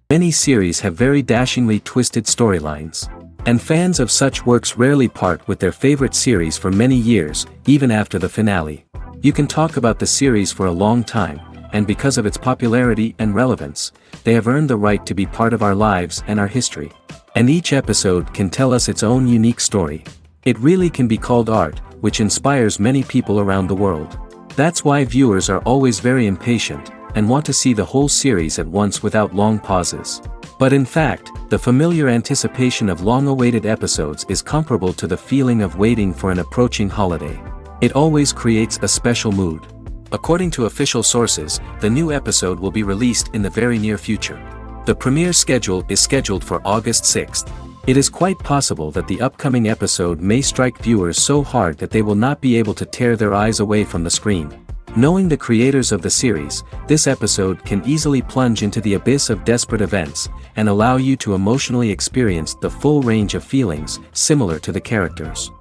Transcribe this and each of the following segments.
Many series have very dashingly twisted storylines. And fans of such works rarely part with their favorite series for many years, even after the finale. You can talk about the series for a long time, and because of its popularity and relevance, they have earned the right to be part of our lives and our history. And each episode can tell us its own unique story. It really can be called art, which inspires many people around the world. That's why viewers are always very impatient, and want to see the whole series at once without long pauses. But in fact, the familiar anticipation of long-awaited episodes is comparable to the feeling of waiting for an approaching holiday. It always creates a special mood. According to official sources, the new episode will be released in the very near future. The premiere schedule is scheduled for August 6th. It is quite possible that the upcoming episode may strike viewers so hard that they will not be able to tear their eyes away from the screen. Knowing the creators of the series, this episode can easily plunge into the abyss of desperate events, and allow you to emotionally experience the full range of feelings, similar to the characters.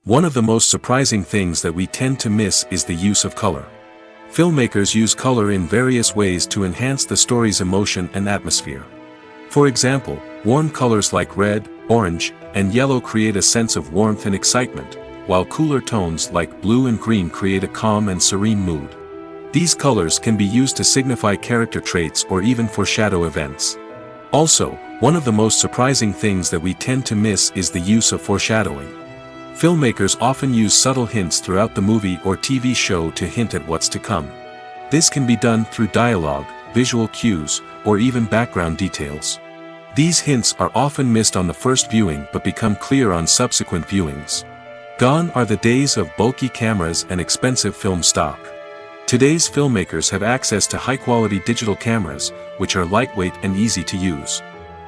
One of the most surprising things that we tend to miss is the use of color. Filmmakers use color in various ways to enhance the story's emotion and atmosphere. For example, warm colors like red, orange, and yellow create a sense of warmth and excitement, while cooler tones like blue and green create a calm and serene mood. These colors can be used to signify character traits or even foreshadow events. Also, one of the most surprising things that we tend to miss is the use of foreshadowing. Filmmakers often use subtle hints throughout the movie or TV show to hint at what's to come. This can be done through dialogue, visual cues, or even background details. These hints are often missed on the first viewing but become clear on subsequent viewings. Gone are the days of bulky cameras and expensive film stock. Today's filmmakers have access to high-quality digital cameras, which are lightweight and easy to use.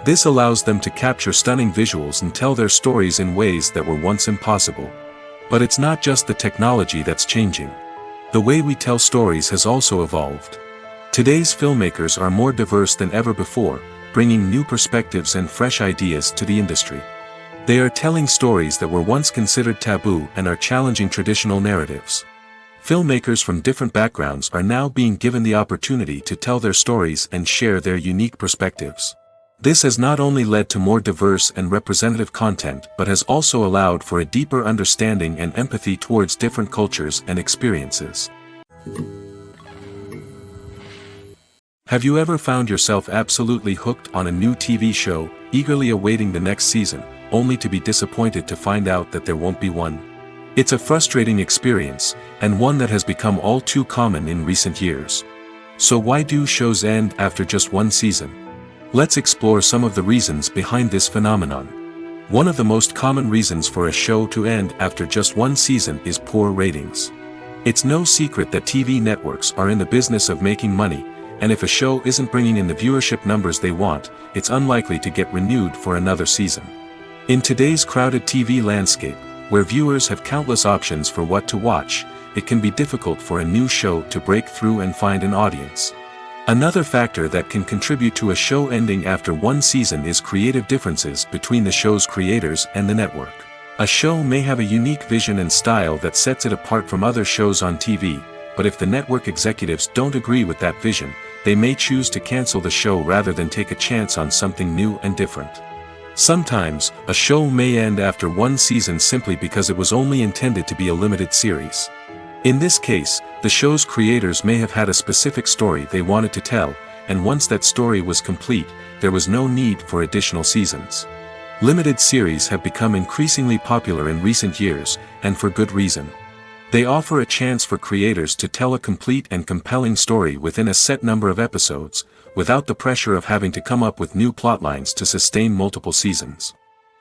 This allows them to capture stunning visuals and tell their stories in ways that were once impossible. But it's not just the technology that's changing. The way we tell stories has also evolved. Today's filmmakers are more diverse than ever before, bringing new perspectives and fresh ideas to the industry. They are telling stories that were once considered taboo and are challenging traditional narratives. Filmmakers from different backgrounds are now being given the opportunity to tell their stories and share their unique perspectives. This has not only led to more diverse and representative content but has also allowed for a deeper understanding and empathy towards different cultures and experiences. Have you ever found yourself absolutely hooked on a new TV show, eagerly awaiting the next season, only to be disappointed to find out that there won't be one? It's a frustrating experience, and one that has become all too common in recent years. So why do shows end after just one season? Let's explore some of the reasons behind this phenomenon. One of the most common reasons for a show to end after just one season is poor ratings. It's no secret that TV networks are in the business of making money, and if a show isn't bringing in the viewership numbers they want, it's unlikely to get renewed for another season. In today's crowded TV landscape, where viewers have countless options for what to watch, it can be difficult for a new show to break through and find an audience. Another factor that can contribute to a show ending after one season is creative differences between the show's creators and the network. A show may have a unique vision and style that sets it apart from other shows on TV, but if the network executives don't agree with that vision, they may choose to cancel the show rather than take a chance on something new and different. Sometimes, a show may end after one season simply because it was only intended to be a limited series. In this case, the show's creators may have had a specific story they wanted to tell, and once that story was complete, there was no need for additional seasons. Limited series have become increasingly popular in recent years, and for good reason. They offer a chance for creators to tell a complete and compelling story within a set number of episodes, without the pressure of having to come up with new plotlines to sustain multiple seasons.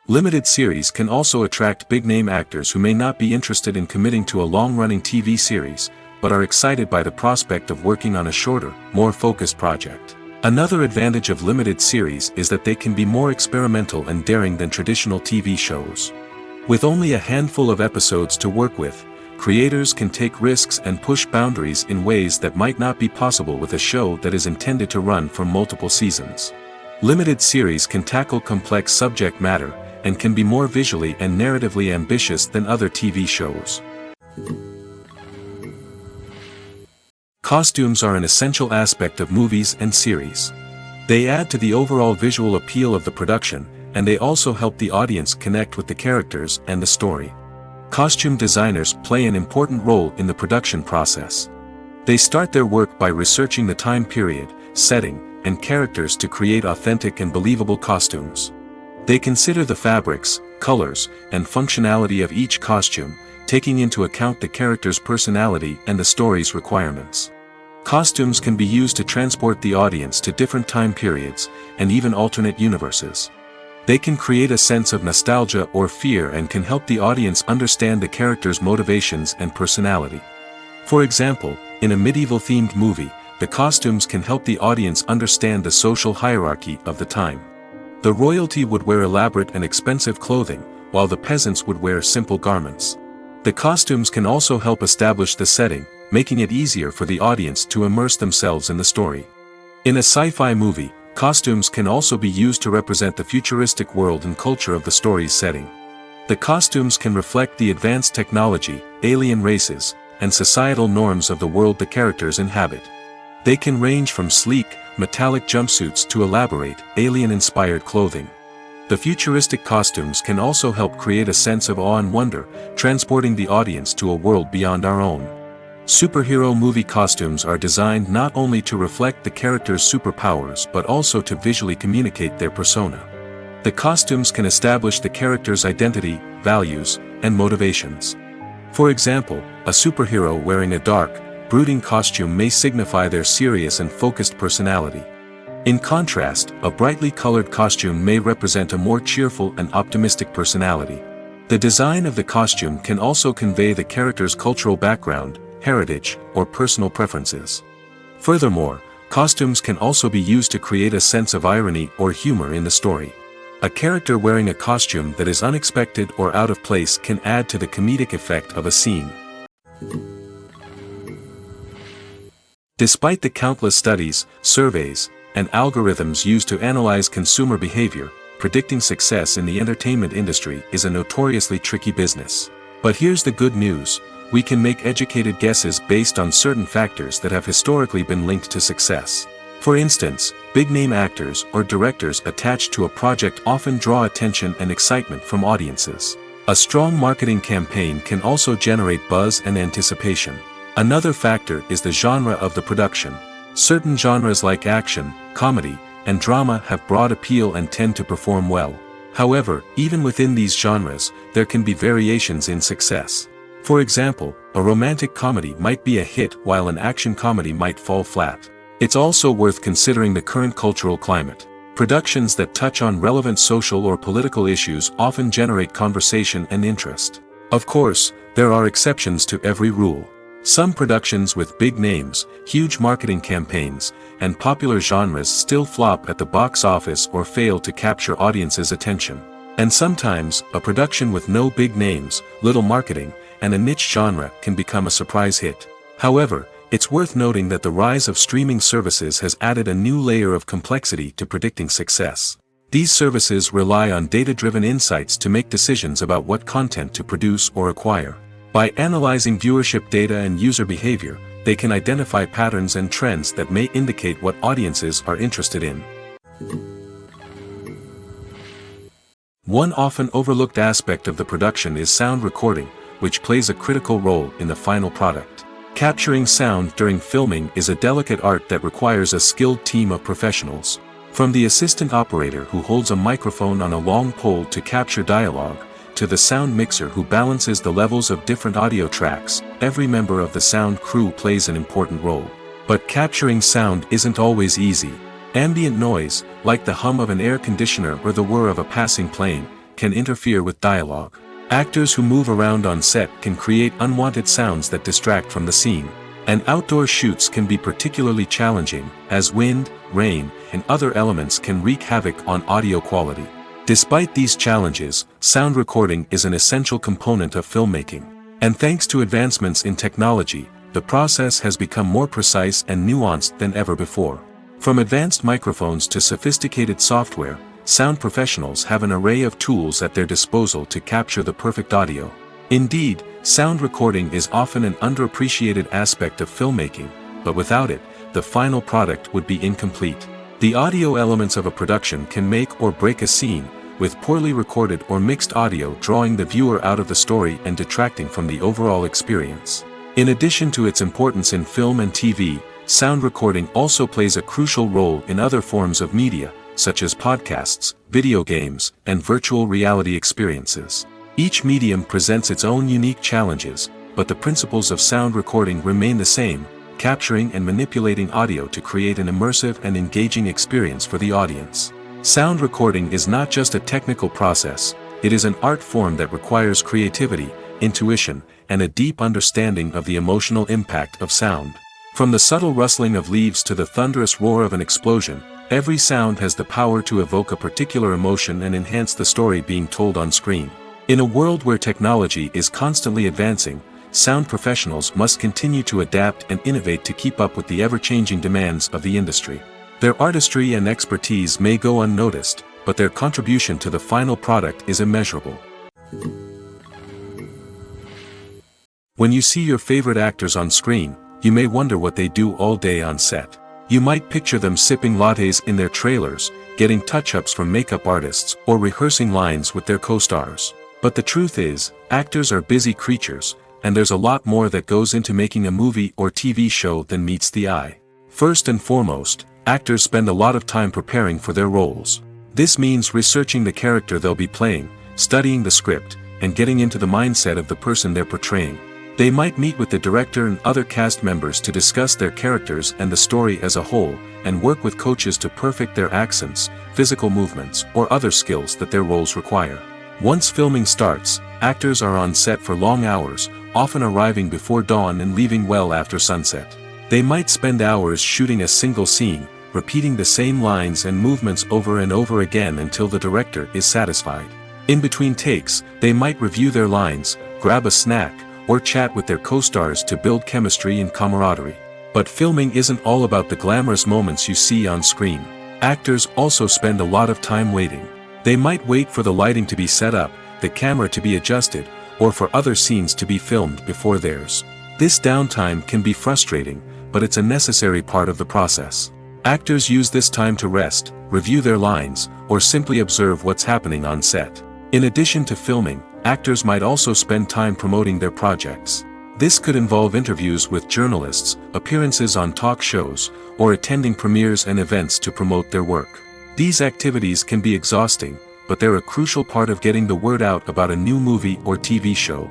Limited series can also attract big-name actors who may not be interested in committing to a long-running TV series, but are excited by the prospect of working on a shorter, more focused project. Another advantage of limited series is that they can be more experimental and daring than traditional TV shows. With only a handful of episodes to work with, creators can take risks and push boundaries in ways that might not be possible with a show that is intended to run for multiple seasons. Limited series can tackle complex subject matter, and can be more visually and narratively ambitious than other TV shows. Costumes are an essential aspect of movies and series. They add to the overall visual appeal of the production, and they also help the audience connect with the characters and the story. Costume designers play an important role in the production process. They start their work by researching the time period, setting, and characters to create authentic and believable costumes. They consider the fabrics, colors, and functionality of each costume, taking into account the character's personality and the story's requirements. Costumes can be used to transport the audience to different time periods, and even alternate universes. They can create a sense of nostalgia or fear and can help the audience understand the character's motivations and personality. For example, in a medieval-themed movie, the costumes can help the audience understand the social hierarchy of the time. The royalty would wear elaborate and expensive clothing, while the peasants would wear simple garments. The costumes can also help establish the setting, making it easier for the audience to immerse themselves in the story. In a sci-fi movie, costumes can also be used to represent the futuristic world and culture of the story's setting. The costumes can reflect the advanced technology, alien races, and societal norms of the world the characters inhabit. They can range from sleek, metallic jumpsuits to elaborate, alien-inspired clothing. The futuristic costumes can also help create a sense of awe and wonder, transporting the audience to a world beyond our own. Superhero movie costumes are designed not only to reflect the character's superpowers but also to visually communicate their persona. The costumes can establish the character's identity, values, and motivations. For example, a superhero wearing a dark, brooding costume may signify their serious and focused personality. In contrast, a brightly colored costume may represent a more cheerful and optimistic personality. The design of the costume can also convey the character's cultural background, heritage, or personal preferences. Furthermore, costumes can also be used to create a sense of irony or humor in the story. A character wearing a costume that is unexpected or out of place can add to the comedic effect of a scene. Despite the countless studies, surveys, and algorithms used to analyze consumer behavior, predicting success in the entertainment industry is a notoriously tricky business. But here's the good news: we can make educated guesses based on certain factors that have historically been linked to success. For instance, big-name actors or directors attached to a project often draw attention and excitement from audiences. A strong marketing campaign can also generate buzz and anticipation. Another factor is the genre of the production. Certain genres like action, comedy, and drama have broad appeal and tend to perform well. However, even within these genres, there can be variations in success. For example, a romantic comedy might be a hit while an action comedy might fall flat. It's also worth considering the current cultural climate. Productions that touch on relevant social or political issues often generate conversation and interest. Of course, there are exceptions to every rule. Some productions with big names, huge marketing campaigns, and popular genres still flop at the box office or fail to capture audiences' attention. And sometimes, a production with no big names, little marketing, and a niche genre can become a surprise hit. However, it's worth noting that the rise of streaming services has added a new layer of complexity to predicting success. These services rely on data-driven insights to make decisions about what content to produce or acquire. By analyzing viewership data and user behavior, they can identify patterns and trends that may indicate what audiences are interested in. One often overlooked aspect of the production is sound recording, which plays a critical role in the final product. Capturing sound during filming is a delicate art that requires a skilled team of professionals. From the assistant operator who holds a microphone on a long pole to capture dialogue, to the sound mixer who balances the levels of different audio tracks, every member of the sound crew plays an important role. But capturing sound isn't always easy. Ambient noise, like the hum of an air conditioner or the whir of a passing plane, can interfere with dialogue. Actors who move around on set can create unwanted sounds that distract from the scene. And outdoor shoots can be particularly challenging, as wind, rain, and other elements can wreak havoc on audio quality. Despite these challenges, sound recording is an essential component of filmmaking. And thanks to advancements in technology, the process has become more precise and nuanced than ever before. From advanced microphones to sophisticated software, sound professionals have an array of tools at their disposal to capture the perfect audio. Indeed, sound recording is often an underappreciated aspect of filmmaking, but without it, the final product would be incomplete. The audio elements of a production can make or break a scene, with poorly recorded or mixed audio drawing the viewer out of the story and detracting from the overall experience. In addition to its importance in film and TV, sound recording also plays a crucial role in other forms of media, such as podcasts, video games, and virtual reality experiences. Each medium presents its own unique challenges, but the principles of sound recording remain the same, capturing and manipulating audio to create an immersive and engaging experience for the audience. Sound recording is not just a technical process, it is an art form that requires creativity, intuition, and a deep understanding of the emotional impact of sound. From the subtle rustling of leaves to the thunderous roar of an explosion, every sound has the power to evoke a particular emotion and enhance the story being told on screen. In a world where technology is constantly advancing, sound professionals must continue to adapt and innovate to keep up with the ever-changing demands of the industry. Their artistry and expertise may go unnoticed, but their contribution to the final product is immeasurable. When you see your favorite actors on screen, you may wonder what they do all day on set. You might picture them sipping lattes in their trailers, getting touch-ups from makeup artists, or rehearsing lines with their co-stars. But the truth is, actors are busy creatures, and there's a lot more that goes into making a movie or TV show than meets the eye. First and foremost, actors spend a lot of time preparing for their roles. This means researching the character they'll be playing, studying the script, and getting into the mindset of the person they're portraying. They might meet with the director and other cast members to discuss their characters and the story as a whole, and work with coaches to perfect their accents, physical movements, or other skills that their roles require. Once filming starts, actors are on set for long hours, often arriving before dawn and leaving well after sunset. They might spend hours shooting a single scene, repeating the same lines and movements over and over again until the director is satisfied. In between takes, they might review their lines, grab a snack, or chat with their co-stars to build chemistry and camaraderie. But filming isn't all about the glamorous moments you see on screen. Actors also spend a lot of time waiting. They might wait for the lighting to be set up, the camera to be adjusted, or for other scenes to be filmed before theirs. This downtime can be frustrating, but it's a necessary part of the process. Actors use this time to rest, review their lines, or simply observe what's happening on set. In addition to filming, actors might also spend time promoting their projects. This could involve interviews with journalists, appearances on talk shows, or attending premieres and events to promote their work. These activities can be exhausting, but they're a crucial part of getting the word out about a new movie or TV show.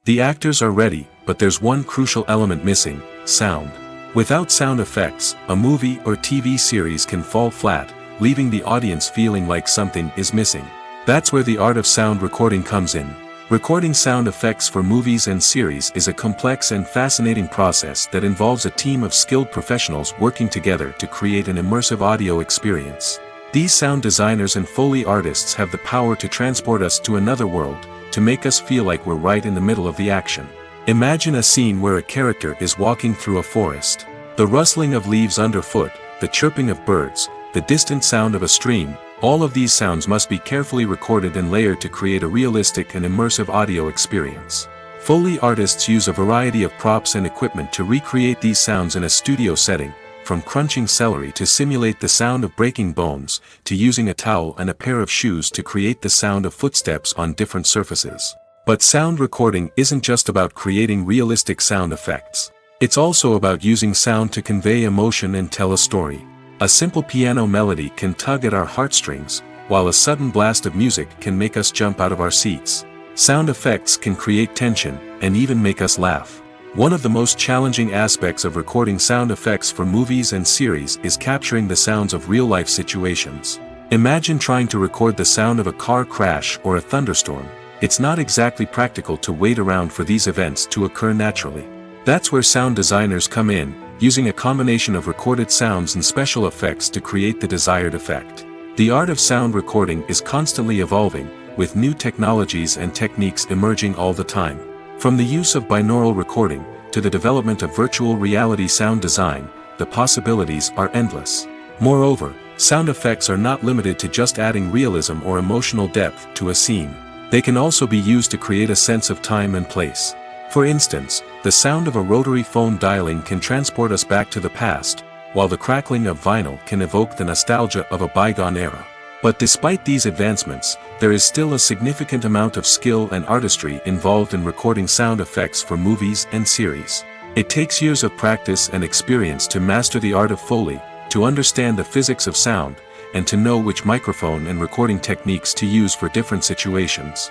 The actors are ready, but there's one crucial element missing: sound. Without sound effects, a movie or TV series can fall flat, leaving the audience feeling like something is missing. That's where the art of sound recording comes in. Recording sound effects for movies and series is a complex and fascinating process that involves a team of skilled professionals working together to create an immersive audio experience. These sound designers and Foley artists have the power to transport us to another world, to make us feel like we're right in the middle of the action. Imagine a scene where a character is walking through a forest. The rustling of leaves underfoot, the chirping of birds, the distant sound of a stream, all of these sounds must be carefully recorded and layered to create a realistic and immersive audio experience. Foley artists use a variety of props and equipment to recreate these sounds in a studio setting, from crunching celery to simulate the sound of breaking bones, to using a towel and a pair of shoes to create the sound of footsteps on different surfaces. But sound recording isn't just about creating realistic sound effects. It's also about using sound to convey emotion and tell a story. A simple piano melody can tug at our heartstrings, while a sudden blast of music can make us jump out of our seats. Sound effects can create tension, and even make us laugh. One of the most challenging aspects of recording sound effects for movies and series is capturing the sounds of real-life situations. Imagine trying to record the sound of a car crash or a thunderstorm. It's not exactly practical to wait around for these events to occur naturally. That's where sound designers come in, using a combination of recorded sounds and special effects to create the desired effect. The art of sound recording is constantly evolving, with new technologies and techniques emerging all the time. From the use of binaural recording, to the development of virtual reality sound design, the possibilities are endless. Moreover, sound effects are not limited to just adding realism or emotional depth to a scene. They can also be used to create a sense of time and place. For instance, the sound of a rotary phone dialing can transport us back to the past, while the crackling of vinyl can evoke the nostalgia of a bygone era. But despite these advancements, there is still a significant amount of skill and artistry involved in recording sound effects for movies and series. It takes years of practice and experience to master the art of Foley, to understand the physics of sound, and to know which microphone and recording techniques to use for different situations.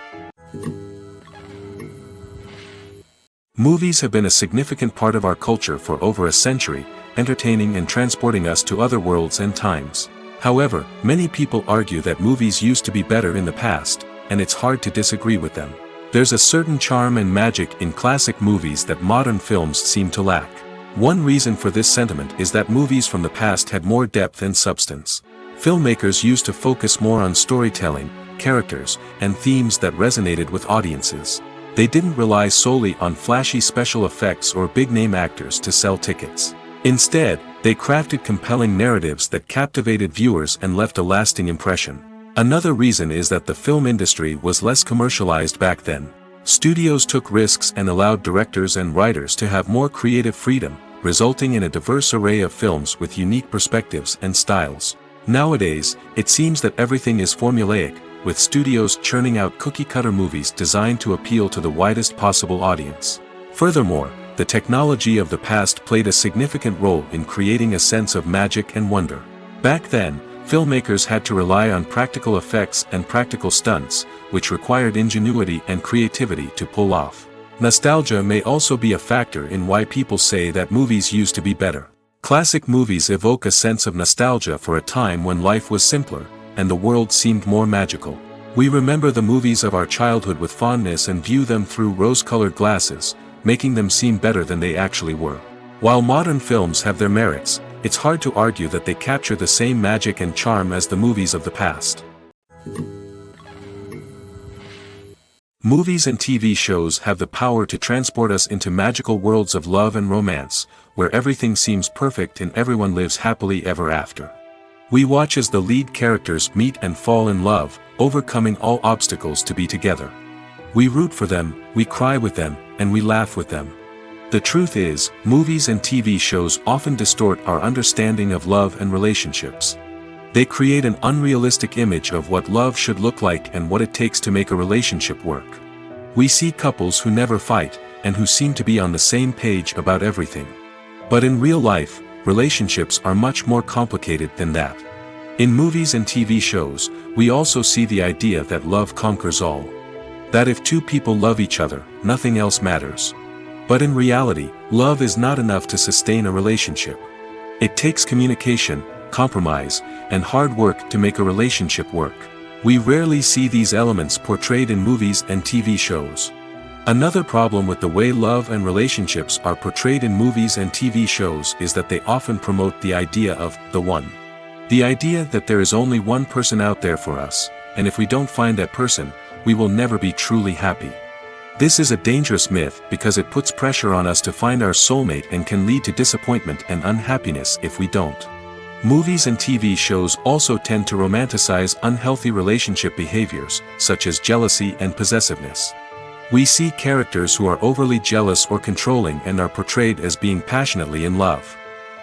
Movies have been a significant part of our culture for over a century, entertaining and transporting us to other worlds and times. However, many people argue that movies used to be better in the past, and it's hard to disagree with them. There's a certain charm and magic in classic movies that modern films seem to lack. One reason for this sentiment is that movies from the past had more depth and substance. Filmmakers used to focus more on storytelling, characters, and themes that resonated with audiences. They didn't rely solely on flashy special effects or big-name actors to sell tickets. Instead, they crafted compelling narratives that captivated viewers and left a lasting impression. Another reason is that the film industry was less commercialized back then. Studios took risks and allowed directors and writers to have more creative freedom, resulting in a diverse array of films with unique perspectives and styles. Nowadays, it seems that everything is formulaic, with studios churning out cookie-cutter movies designed to appeal to the widest possible audience. Furthermore, the technology of the past played a significant role in creating a sense of magic and wonder. Back then, filmmakers had to rely on practical effects and practical stunts, which required ingenuity and creativity to pull off. Nostalgia may also be a factor in why people say that movies used to be better. Classic movies evoke a sense of nostalgia for a time when life was simpler, and the world seemed more magical. We remember the movies of our childhood with fondness and view them through rose-colored glasses, making them seem better than they actually were. While modern films have their merits, it's hard to argue that they capture the same magic and charm as the movies of the past. Movies and TV shows have the power to transport us into magical worlds of love and romance, where everything seems perfect and everyone lives happily ever after. We watch as the lead characters meet and fall in love, overcoming all obstacles to be together. We root for them, we cry with them, and we laugh with them. The truth is, movies and TV shows often distort our understanding of love and relationships. They create an unrealistic image of what love should look like and what it takes to make a relationship work. We see couples who never fight, and who seem to be on the same page about everything. But in real life, relationships are much more complicated than that. In movies and TV shows, we also see the idea that love conquers all. That if two people love each other, nothing else matters. But in reality, love is not enough to sustain a relationship. It takes communication, compromise, and hard work to make a relationship work. We rarely see these elements portrayed in movies and TV shows. Another problem with the way love and relationships are portrayed in movies and TV shows is that they often promote the idea of the one. The idea that there is only one person out there for us, and if we don't find that person, we will never be truly happy. This is a dangerous myth because it puts pressure on us to find our soulmate and can lead to disappointment and unhappiness if we don't. Movies and TV shows also tend to romanticize unhealthy relationship behaviors, such as jealousy and possessiveness. We see characters who are overly jealous or controlling and are portrayed as being passionately in love.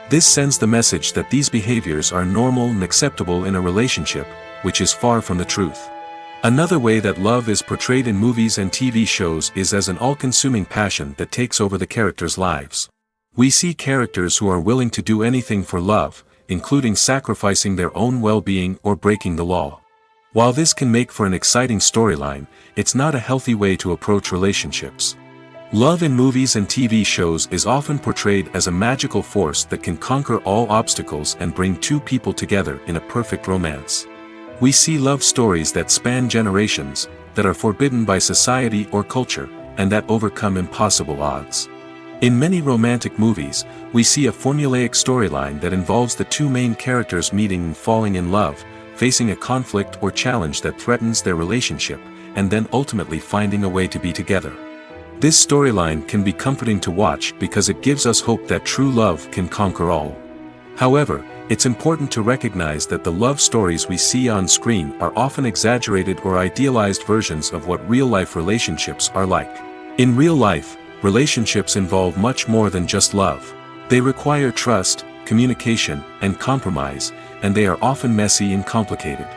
This sends the message that these behaviors are normal and acceptable in a relationship, which is far from the truth. Another way that love is portrayed in movies and TV shows is as an all-consuming passion that takes over the characters' lives. We see characters who are willing to do anything for love, including sacrificing their own well-being or breaking the law. While this can make for an exciting storyline, it's not a healthy way to approach relationships. Love in movies and TV shows is often portrayed as a magical force that can conquer all obstacles and bring two people together in a perfect romance. We see love stories that span generations, that are forbidden by society or culture, and that overcome impossible odds. In many romantic movies, we see a formulaic storyline that involves the two main characters meeting and falling in love, facing a conflict or challenge that threatens their relationship, and then ultimately finding a way to be together. This storyline can be comforting to watch because it gives us hope that true love can conquer all. However, it's important to recognize that the love stories we see on screen are often exaggerated or idealized versions of what real-life relationships are like. In real life, relationships involve much more than just love. They require trust, communication, and compromise, and they are often messy and complicated.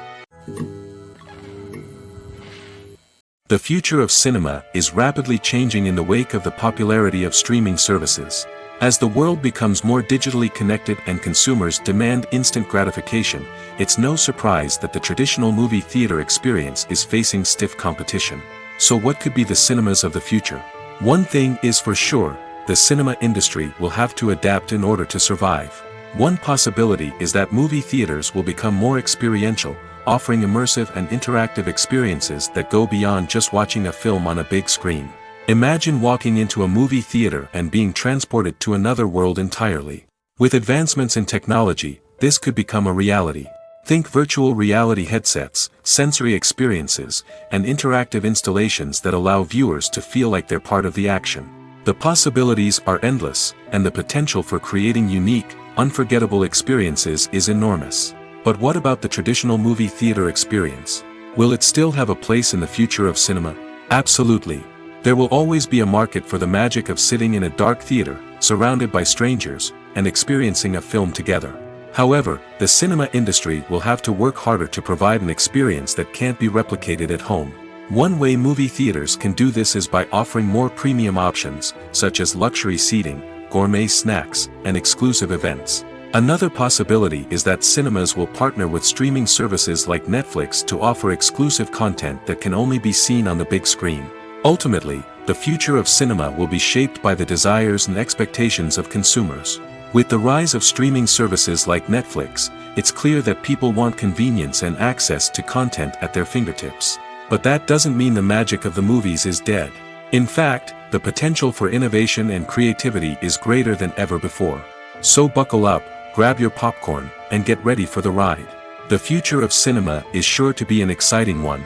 The future of cinema is rapidly changing in the wake of the popularity of streaming services. As the world becomes more digitally connected and consumers demand instant gratification, it's no surprise that the traditional movie theater experience is facing stiff competition. So what could be the cinemas of the future? One thing is for sure, the cinema industry will have to adapt in order to survive. One possibility is that movie theaters will become more experiential, offering immersive and interactive experiences that go beyond just watching a film on a big screen. Imagine walking into a movie theater and being transported to another world entirely. With advancements in technology, this could become a reality. Think virtual reality headsets, sensory experiences, and interactive installations that allow viewers to feel like they're part of the action. The possibilities are endless, and the potential for creating unique, unforgettable experiences is enormous. But what about the traditional movie theater experience? Will it still have a place in the future of cinema? Absolutely. There will always be a market for the magic of sitting in a dark theater, surrounded by strangers, and experiencing a film together. However, the cinema industry will have to work harder to provide an experience that can't be replicated at home. One way movie theaters can do this is by offering more premium options, such as luxury seating, gourmet snacks, and exclusive events. Another possibility is that cinemas will partner with streaming services like Netflix to offer exclusive content that can only be seen on the big screen. Ultimately, the future of cinema will be shaped by the desires and expectations of consumers. With the rise of streaming services like Netflix, it's clear that people want convenience and access to content at their fingertips. But that doesn't mean the magic of the movies is dead. In fact, the potential for innovation and creativity is greater than ever before. So buckle up, grab your popcorn, and get ready for the ride. The future of cinema is sure to be an exciting one.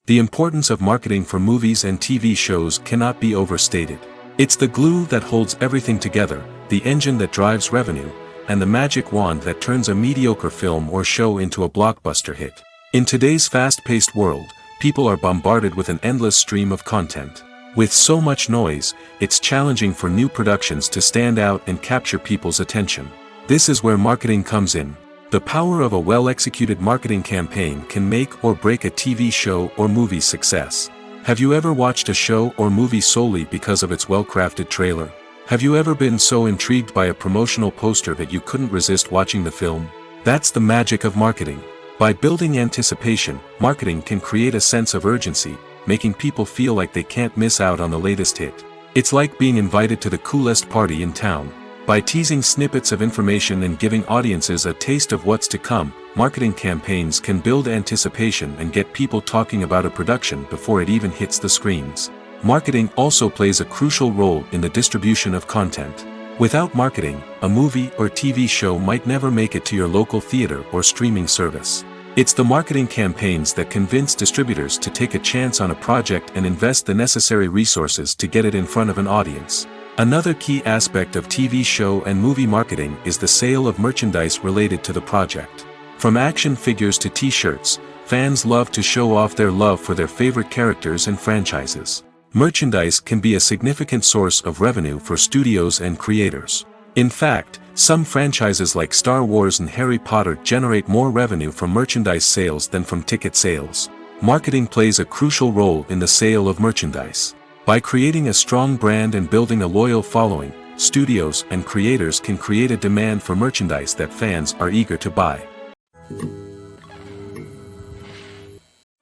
The importance of marketing for movies and TV shows cannot be overstated. It's the glue that holds everything together, the engine that drives revenue, and the magic wand that turns a mediocre film or show into a blockbuster hit. In today's fast-paced world, people are bombarded with an endless stream of content. With so much noise, it's challenging for new productions to stand out and capture people's attention. This is where marketing comes in. The power of a well-executed marketing campaign can make or break a TV show or movie's success. Have you ever watched a show or movie solely because of its well-crafted trailer? Have you ever been so intrigued by a promotional poster that you couldn't resist watching the film? That's the magic of marketing. By building anticipation, marketing can create a sense of urgency, making people feel like they can't miss out on the latest hit. It's like being invited to the coolest party in town. By teasing snippets of information and giving audiences a taste of what's to come, marketing campaigns can build anticipation and get people talking about a production before it even hits the screens. Marketing also plays a crucial role in the distribution of content. Without marketing, a movie or TV show might never make it to your local theater or streaming service. It's the marketing campaigns that convince distributors to take a chance on a project and invest the necessary resources to get it in front of an audience. Another key aspect of TV show and movie marketing is the sale of merchandise related to the project. From action figures to t-shirts, fans love to show off their love for their favorite characters and franchises. Merchandise can be a significant source of revenue for studios and creators. In fact, some franchises like Star Wars and Harry Potter generate more revenue from merchandise sales than from ticket sales. Marketing plays a crucial role in the sale of merchandise. By creating a strong brand and building a loyal following, studios and creators can create a demand for merchandise that fans are eager to buy.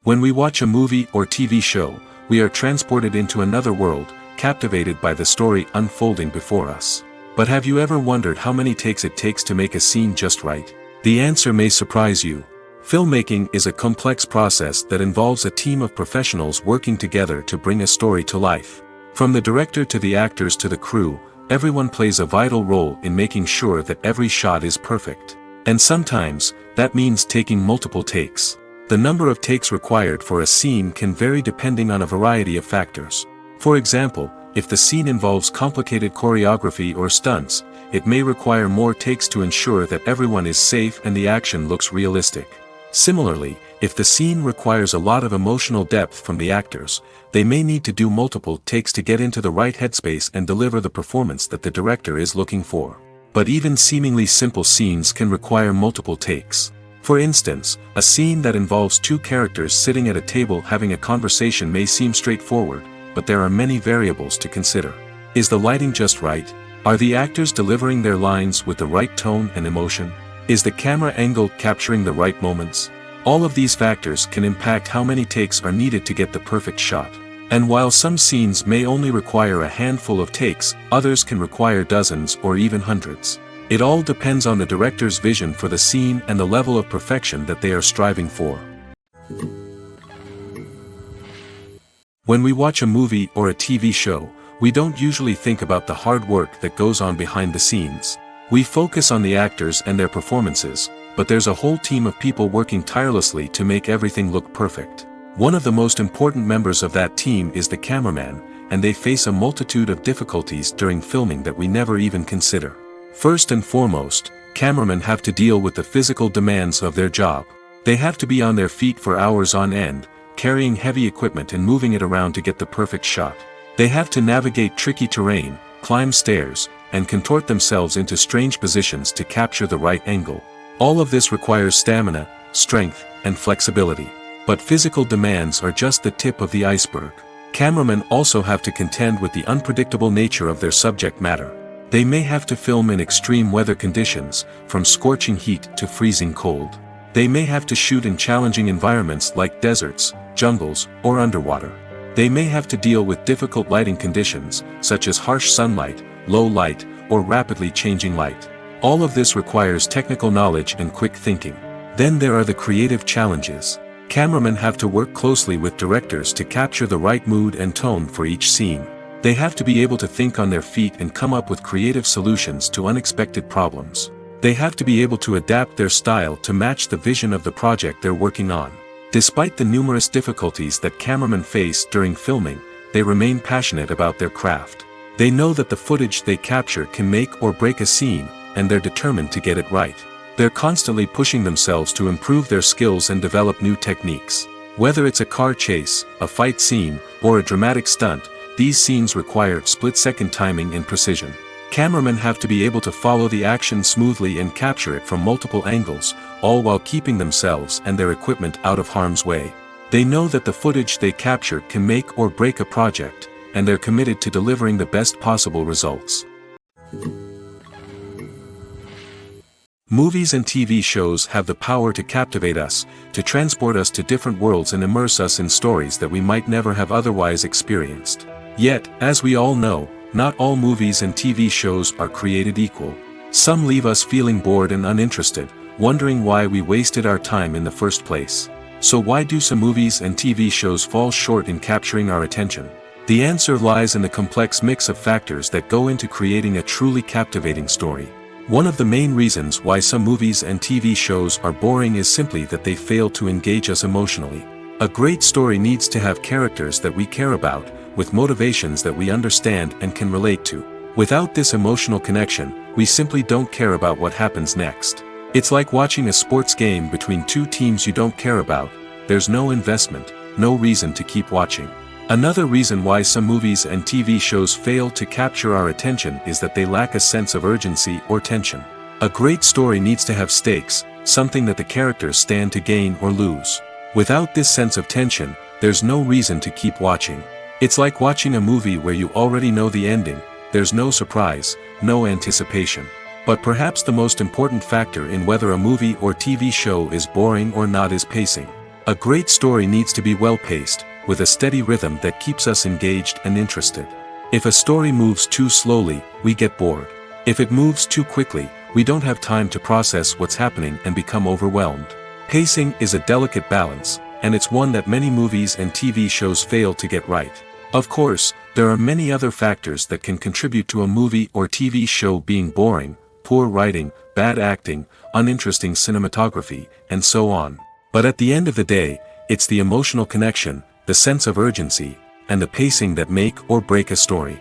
When we watch a movie or TV show, we are transported into another world, captivated by the story unfolding before us. But have you ever wondered how many takes it takes to make a scene just right? The answer may surprise you. Filmmaking is a complex process that involves a team of professionals working together to bring a story to life. From the director to the actors to the crew, everyone plays a vital role in making sure that every shot is perfect. And sometimes, that means taking multiple takes. The number of takes required for a scene can vary depending on a variety of factors. For example, if the scene involves complicated choreography or stunts, it may require more takes to ensure that everyone is safe and the action looks realistic. Similarly, If the scene requires a lot of emotional depth from the actors, they may need to do multiple takes to get into the right headspace and deliver the performance that the director is looking for. But even seemingly simple scenes can require multiple takes. For instance, a scene that involves two characters sitting at a table having a conversation may seem straightforward, but there are many variables to consider. Is the lighting just right? Are the actors delivering their lines with the right tone and emotion? Is the camera angle capturing the right moments? All of these factors can impact how many takes are needed to get the perfect shot. And while some scenes may only require a handful of takes, others can require dozens or even hundreds. It all depends on the director's vision for the scene and the level of perfection that they are striving for. When we watch a movie or a TV show, we don't usually think about the hard work that goes on behind the scenes. We focus on the actors and their performances, but there's a whole team of people working tirelessly to make everything look perfect. One of the most important members of that team is the cameraman, and they face a multitude of difficulties during filming that we never even consider. First and foremost, cameramen have to deal with the physical demands of their job. They have to be on their feet for hours on end, carrying heavy equipment and moving it around to get the perfect shot. They have to navigate tricky terrain, climb stairs, and contort themselves into strange positions to capture the right angle. All of this requires stamina, strength, and flexibility. But physical demands are just the tip of the iceberg. Cameramen also have to contend with the unpredictable nature of their subject matter. They may have to film in extreme weather conditions, from scorching heat to freezing cold. They may have to shoot in challenging environments like deserts, jungles, or underwater. They may have to deal with difficult lighting conditions, such as harsh sunlight, low light, or rapidly changing light. All of this requires technical knowledge and quick thinking. Then there are the creative challenges. Cameramen have to work closely with directors to capture the right mood and tone for each scene. They have to be able to think on their feet and come up with creative solutions to unexpected problems. They have to be able to adapt their style to match the vision of the project they're working on. Despite the numerous difficulties that cameramen face during filming, they remain passionate about their craft. They know that the footage they capture can make or break a scene, and they're determined to get it right. They're constantly pushing themselves to improve their skills and develop new techniques. Whether it's a car chase, a fight scene, or a dramatic stunt, these scenes require split-second timing and precision. Cameramen have to be able to follow the action smoothly and capture it from multiple angles, all while keeping themselves and their equipment out of harm's way. They know that the footage they capture can make or break a project, and they're committed to delivering the best possible results. Movies and TV shows have the power to captivate us, to transport us to different worlds and immerse us in stories that we might never have otherwise experienced. Yet, as we all know, not all movies and TV shows are created equal. Some leave us feeling bored and uninterested, wondering why we wasted our time in the first place. So why do some movies and TV shows fall short in capturing our attention? The answer lies in the complex mix of factors that go into creating a truly captivating story. One of the main reasons why some movies and TV shows are boring is simply that they fail to engage us emotionally. A great story needs to have characters that we care about, with motivations that we understand and can relate to. Without this emotional connection, we simply don't care about what happens next. It's like watching a sports game between two teams you don't care about. There's no investment, no reason to keep watching. Another reason why some movies and TV shows fail to capture our attention is that they lack a sense of urgency or tension. A great story needs to have stakes, something that the characters stand to gain or lose. Without this sense of tension, there's no reason to keep watching. It's like watching a movie where you already know the ending. There's no surprise, no anticipation. But perhaps the most important factor in whether a movie or TV show is boring or not is pacing. A great story needs to be well-paced, with a steady rhythm that keeps us engaged and interested. If a story moves too slowly, we get bored. If it moves too quickly, we don't have time to process what's happening and become overwhelmed. Pacing is a delicate balance, and it's one that many movies and TV shows fail to get right. Of course, there are many other factors that can contribute to a movie or TV show being boring: poor writing, bad acting, uninteresting cinematography, and so on. But at the end of the day, it's the emotional connection, the sense of urgency, and the pacing that make or break a story.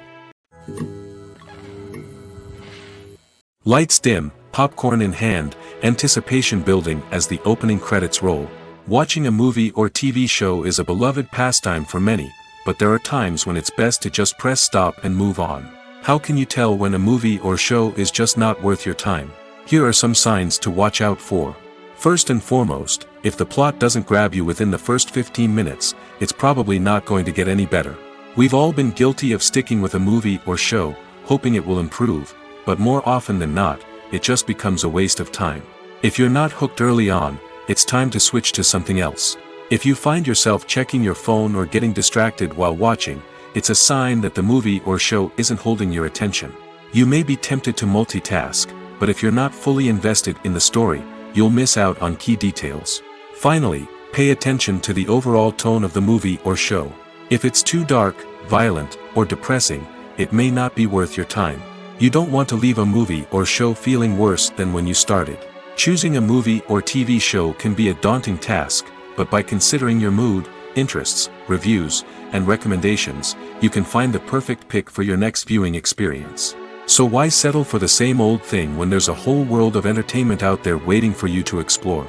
Lights dim, popcorn in hand, anticipation building as the opening credits roll. Watching a movie or TV show is a beloved pastime for many, but there are times when it's best to just press stop and move on. How can you tell when a movie or show is just not worth your time? Here are some signs to watch out for. First and foremost, if the plot doesn't grab you within the first 15 minutes, it's probably not going to get any better. We've all been guilty of sticking with a movie or show, hoping it will improve, but more often than not, it just becomes a waste of time. If you're not hooked early on, it's time to switch to something else. If you find yourself checking your phone or getting distracted while watching, it's a sign that the movie or show isn't holding your attention. You may be tempted to multitask, but if you're not fully invested in the story, you'll miss out on key details. Finally, pay attention to the overall tone of the movie or show. If it's too dark, violent, or depressing, it may not be worth your time. You don't want to leave a movie or show feeling worse than when you started. Choosing a movie or TV show can be a daunting task, but by considering your mood, interests, reviews, and recommendations, you can find the perfect pick for your next viewing experience. So why settle for the same old thing when there's a whole world of entertainment out there waiting for you to explore?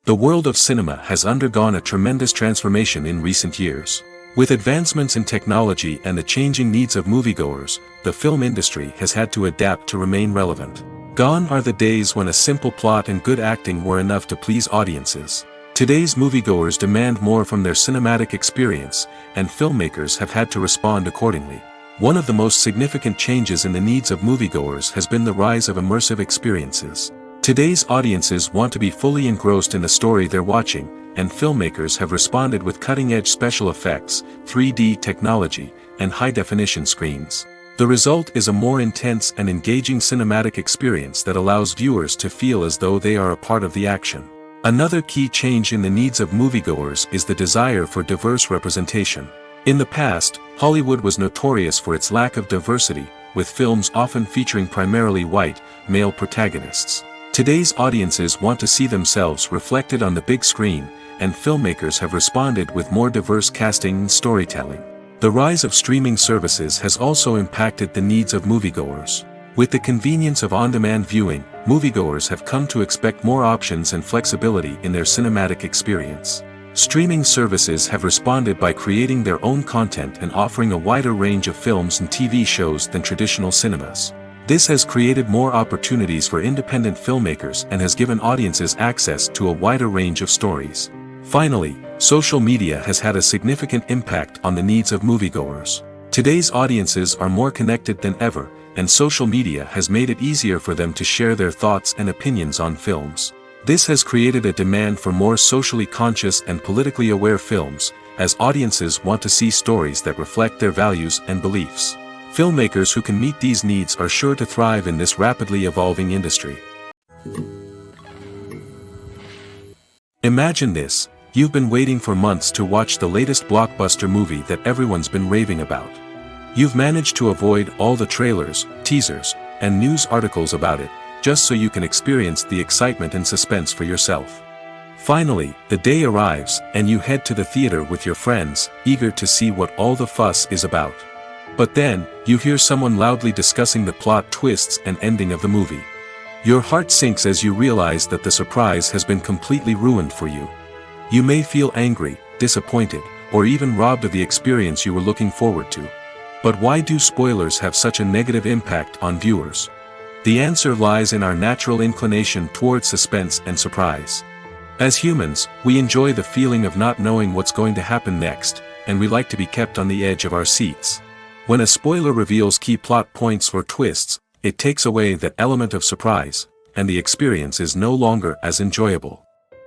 The world of cinema has undergone a tremendous transformation in recent years. With advancements in technology and the changing needs of moviegoers, the film industry has had to adapt to remain relevant. Gone are the days when a simple plot and good acting were enough to please audiences. Today's moviegoers demand more from their cinematic experience, and filmmakers have had to respond accordingly. One of the most significant changes in the needs of moviegoers has been the rise of immersive experiences. Today's audiences want to be fully engrossed in the story they're watching, and filmmakers have responded with cutting-edge special effects, 3D technology, and high-definition screens. The result is a more intense and engaging cinematic experience that allows viewers to feel as though they are a part of the action. Another key change in the needs of moviegoers is the desire for diverse representation. In the past, Hollywood was notorious for its lack of diversity, with films often featuring primarily white, male protagonists. Today's audiences want to see themselves reflected on the big screen, and filmmakers have responded with more diverse casting and storytelling. The rise of streaming services has also impacted the needs of moviegoers. With the convenience of on-demand viewing, moviegoers have come to expect more options and flexibility in their cinematic experience. Streaming services have responded by creating their own content and offering a wider range of films and TV shows than traditional cinemas. This has created more opportunities for independent filmmakers and has given audiences access to a wider range of stories. Finally, social media has had a significant impact on the needs of moviegoers. Today's audiences are more connected than ever, and social media has made it easier for them to share their thoughts and opinions on films. This has created a demand for more socially conscious and politically aware films, as audiences want to see stories that reflect their values and beliefs. Filmmakers who can meet these needs are sure to thrive in this rapidly evolving industry. Imagine this: you've been waiting for months to watch the latest blockbuster movie that everyone's been raving about. You've managed to avoid all the trailers, teasers, and news articles about it, just so you can experience the excitement and suspense for yourself. Finally, the day arrives, and you head to the theater with your friends, eager to see what all the fuss is about. But then, you hear someone loudly discussing the plot twists and ending of the movie. Your heart sinks as you realize that the surprise has been completely ruined for you. You may feel angry, disappointed, or even robbed of the experience you were looking forward to. But why do spoilers have such a negative impact on viewers? The answer lies in our natural inclination toward suspense and surprise. As humans, we enjoy the feeling of not knowing what's going to happen next, and we like to be kept on the edge of our seats. When a spoiler reveals key plot points or twists, it takes away that element of surprise, and the experience is no longer as enjoyable.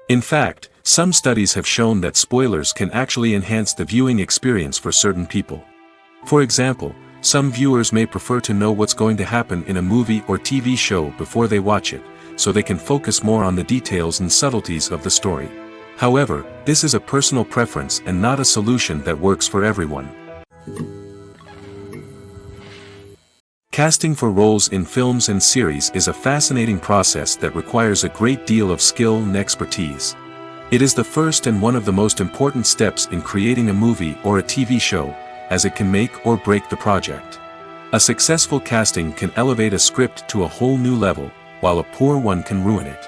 In fact, some studies have shown that spoilers can actually enhance the viewing experience for certain people. For example, some viewers may prefer to know what's going to happen in a movie or TV show before they watch it, so they can focus more on the details and subtleties of the story. However, this is a personal preference and not a solution that works for everyone. Casting for roles in films and series is a fascinating process that requires a great deal of skill and expertise. It is the first and one of the most important steps in creating a movie or a TV show, as it can make or break the project. A successful casting can elevate a script to a whole new level, while a poor one can ruin it.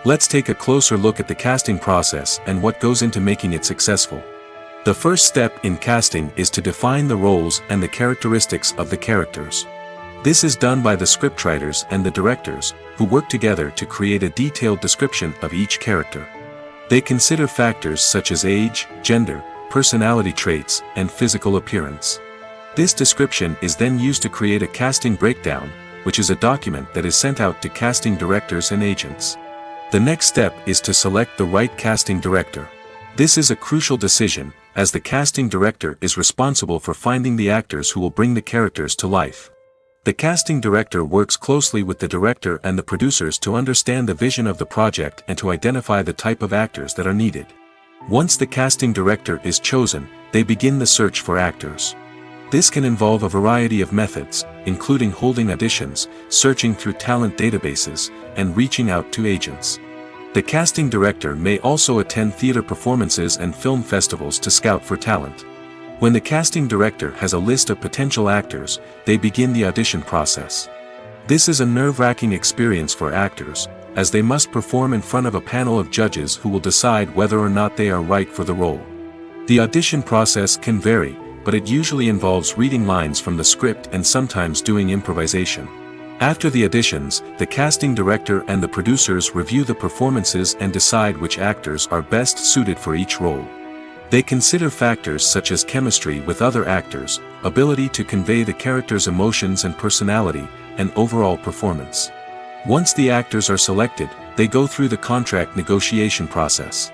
Let's take a closer look at the casting process and what goes into making it successful. The first step in casting is to define the roles and the characteristics of the characters. This is done by the scriptwriters and the directors, who work together to create a detailed description of each character. They consider factors such as age, gender, personality traits, and physical appearance. This description is then used to create a casting breakdown, which is a document that is sent out to casting directors and agents. The next step is to select the right casting director. This is a crucial decision, as the casting director is responsible for finding the actors who will bring the characters to life. The casting director works closely with the director and the producers to understand the vision of the project and to identify the type of actors that are needed. Once the casting director is chosen, they begin the search for actors. This can involve a variety of methods, including holding auditions, searching through talent databases, and reaching out to agents. The casting director may also attend theater performances and film festivals to scout for talent. When the casting director has a list of potential actors, they begin the audition process. This is a nerve-wracking experience for actors, as they must perform in front of a panel of judges who will decide whether or not they are right for the role. The audition process can vary, but it usually involves reading lines from the script and sometimes doing improvisation. After the auditions, the casting director and the producers review the performances and decide which actors are best suited for each role. They consider factors such as chemistry with other actors, ability to convey the character's emotions and personality, and overall performance. Once the actors are selected, they go through the contract negotiation process.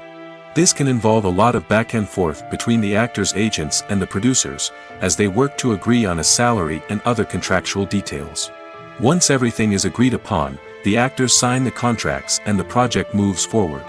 This can involve a lot of back and forth between the actors' agents and the producers, as they work to agree on a salary and other contractual details. Once everything is agreed upon, the actors sign the contracts and the project moves forward.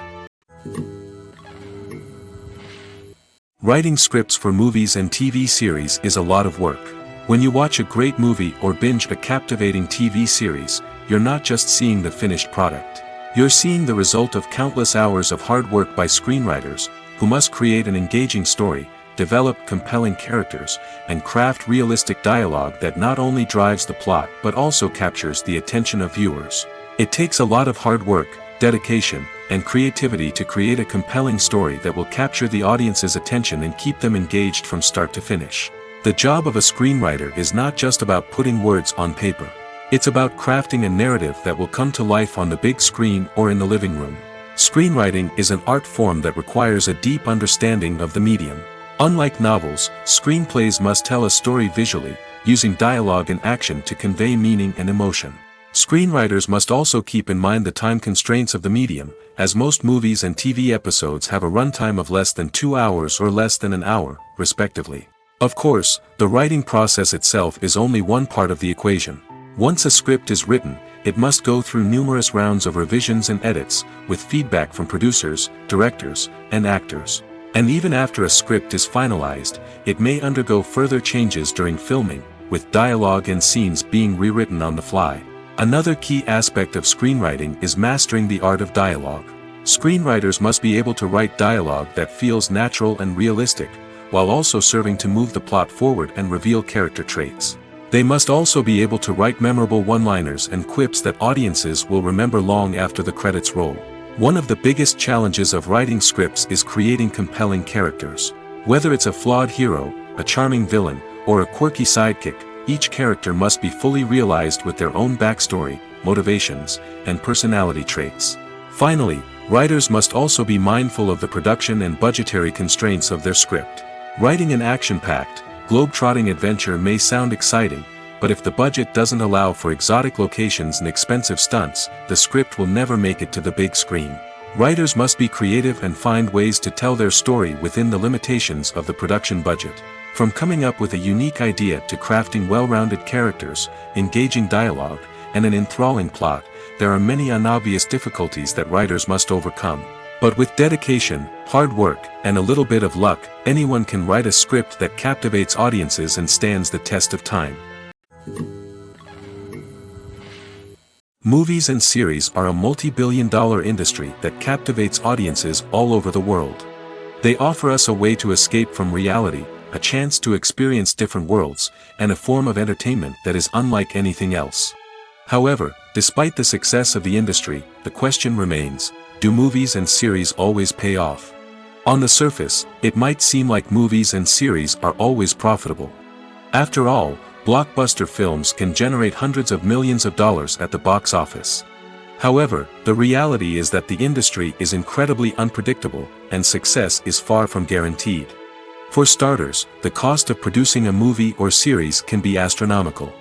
Writing scripts for movies and TV series is a lot of work. When you watch a great movie or binge a captivating TV series, you're not just seeing the finished product. You're seeing the result of countless hours of hard work by screenwriters, who must create an engaging story, develop compelling characters, and craft realistic dialogue that not only drives the plot but also captures the attention of viewers. It takes a lot of hard work, dedication, and creativity to create a compelling story that will capture the audience's attention and keep them engaged from start to finish. The job of a screenwriter is not just about putting words on paper. It's about crafting a narrative that will come to life on the big screen or in the living room. Screenwriting is an art form that requires a deep understanding of the medium. Unlike novels, screenplays must tell a story visually, using dialogue and action to convey meaning and emotion. Screenwriters must also keep in mind the time constraints of the medium, as most movies and TV episodes have a runtime of less than 2 hours or less than an hour, respectively. Of course, the writing process itself is only one part of the equation. Once a script is written, it must go through numerous rounds of revisions and edits, with feedback from producers, directors, and actors. And even after a script is finalized, it may undergo further changes during filming, with dialogue and scenes being rewritten on the fly. Another key aspect of screenwriting is mastering the art of dialogue. Screenwriters must be able to write dialogue that feels natural and realistic, while also serving to move the plot forward and reveal character traits. They must also be able to write memorable one-liners and quips that audiences will remember long after the credits roll. One of the biggest challenges of writing scripts is creating compelling characters. Whether it's a flawed hero, a charming villain, or a quirky sidekick, each character must be fully realized with their own backstory, motivations, and personality traits. Finally, writers must also be mindful of the production and budgetary constraints of their script. Writing an action-packed, globe-trotting adventure may sound exciting, but if the budget doesn't allow for exotic locations and expensive stunts, the script will never make it to the big screen. Writers must be creative and find ways to tell their story within the limitations of the production budget. From coming up with a unique idea to crafting well-rounded characters, engaging dialogue, and an enthralling plot, there are many unobvious difficulties that writers must overcome. But with dedication, hard work, and a little bit of luck, anyone can write a script that captivates audiences and stands the test of time. Movies and series are a multi-billion-dollar industry that captivates audiences all over the world. They offer us a way to escape from reality, a chance to experience different worlds, and a form of entertainment that is unlike anything else. However, despite the success of the industry, the question remains, do movies and series always pay off? On the surface, it might seem like movies and series are always profitable. After all, blockbuster films can generate hundreds of millions of dollars at the box office. However, the reality is that the industry is incredibly unpredictable, and success is far from guaranteed. For starters, the cost of producing a movie or series can be astronomical.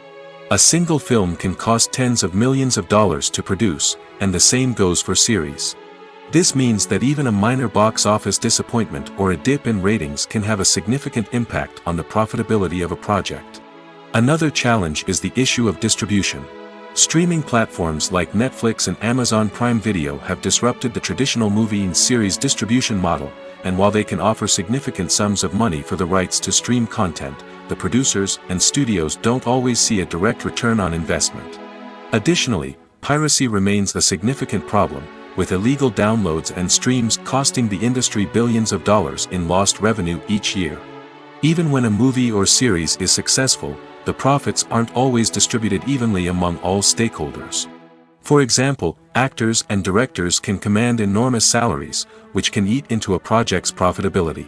A single film can cost tens of millions of dollars to produce, and the same goes for series. This means that even a minor box office disappointment or a dip in ratings can have a significant impact on the profitability of a project. Another challenge is the issue of distribution. Streaming platforms like Netflix and Amazon Prime Video have disrupted the traditional movie and series distribution model, and while they can offer significant sums of money for the rights to stream content, the producers and studios don't always see a direct return on investment. Additionally, piracy remains a significant problem, with illegal downloads and streams costing the industry billions of dollars in lost revenue each year. Even when a movie or series is successful, the profits aren't always distributed evenly among all stakeholders. For example, actors and directors can command enormous salaries, which can eat into a project's profitability.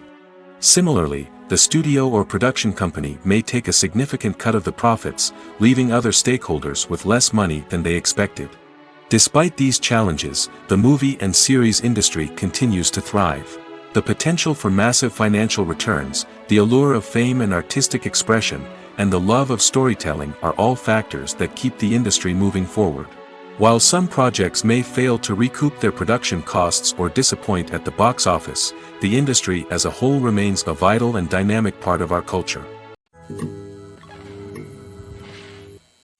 Similarly, the studio or production company may take a significant cut of the profits, leaving other stakeholders with less money than they expected. Despite these challenges, the movie and series industry continues to thrive. The potential for massive financial returns, the allure of fame and artistic expression, and the love of storytelling are all factors that keep the industry moving forward. While some projects may fail to recoup their production costs or disappoint at the box office, the industry as a whole remains a vital and dynamic part of our culture.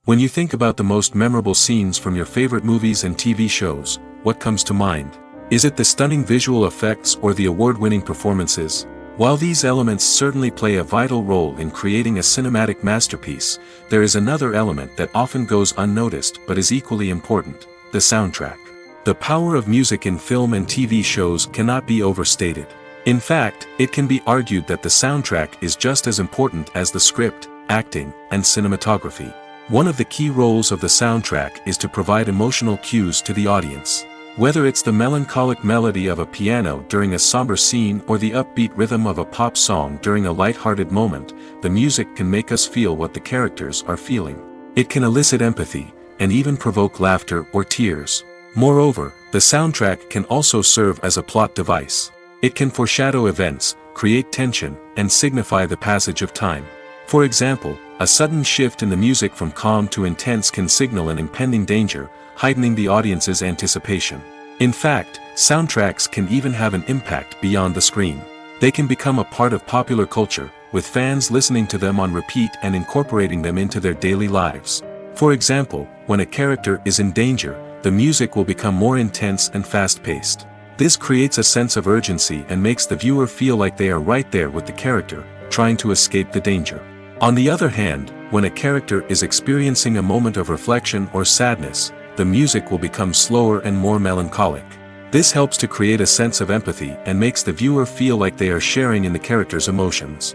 When you think about the most memorable scenes from your favorite movies and TV shows, what comes to mind? Is it the stunning visual effects or the award-winning performances? While these elements certainly play a vital role in creating a cinematic masterpiece, there is another element that often goes unnoticed but is equally important: the soundtrack. The power of music in film and TV shows cannot be overstated. In fact, it can be argued that the soundtrack is just as important as the script, acting, and cinematography. One of the key roles of the soundtrack is to provide emotional cues to the audience. Whether it's the melancholic melody of a piano during a somber scene or the upbeat rhythm of a pop song during a light-hearted moment, the music can make us feel what the characters are feeling. It can elicit empathy, and even provoke laughter or tears. Moreover, the soundtrack can also serve as a plot device. It can foreshadow events, create tension, and signify the passage of time. For example, a sudden shift in the music from calm to intense can signal an impending danger, heightening the audience's anticipation. In fact, soundtracks can even have an impact beyond the screen. They can become a part of popular culture, with fans listening to them on repeat and incorporating them into their daily lives. For example, when a character is in danger, the music will become more intense and fast-paced. This creates a sense of urgency and makes the viewer feel like they are right there with the character, trying to escape the danger. On the other hand, when a character is experiencing a moment of reflection or sadness, the music will become slower and more melancholic. This helps to create a sense of empathy and makes the viewer feel like they are sharing in the character's emotions.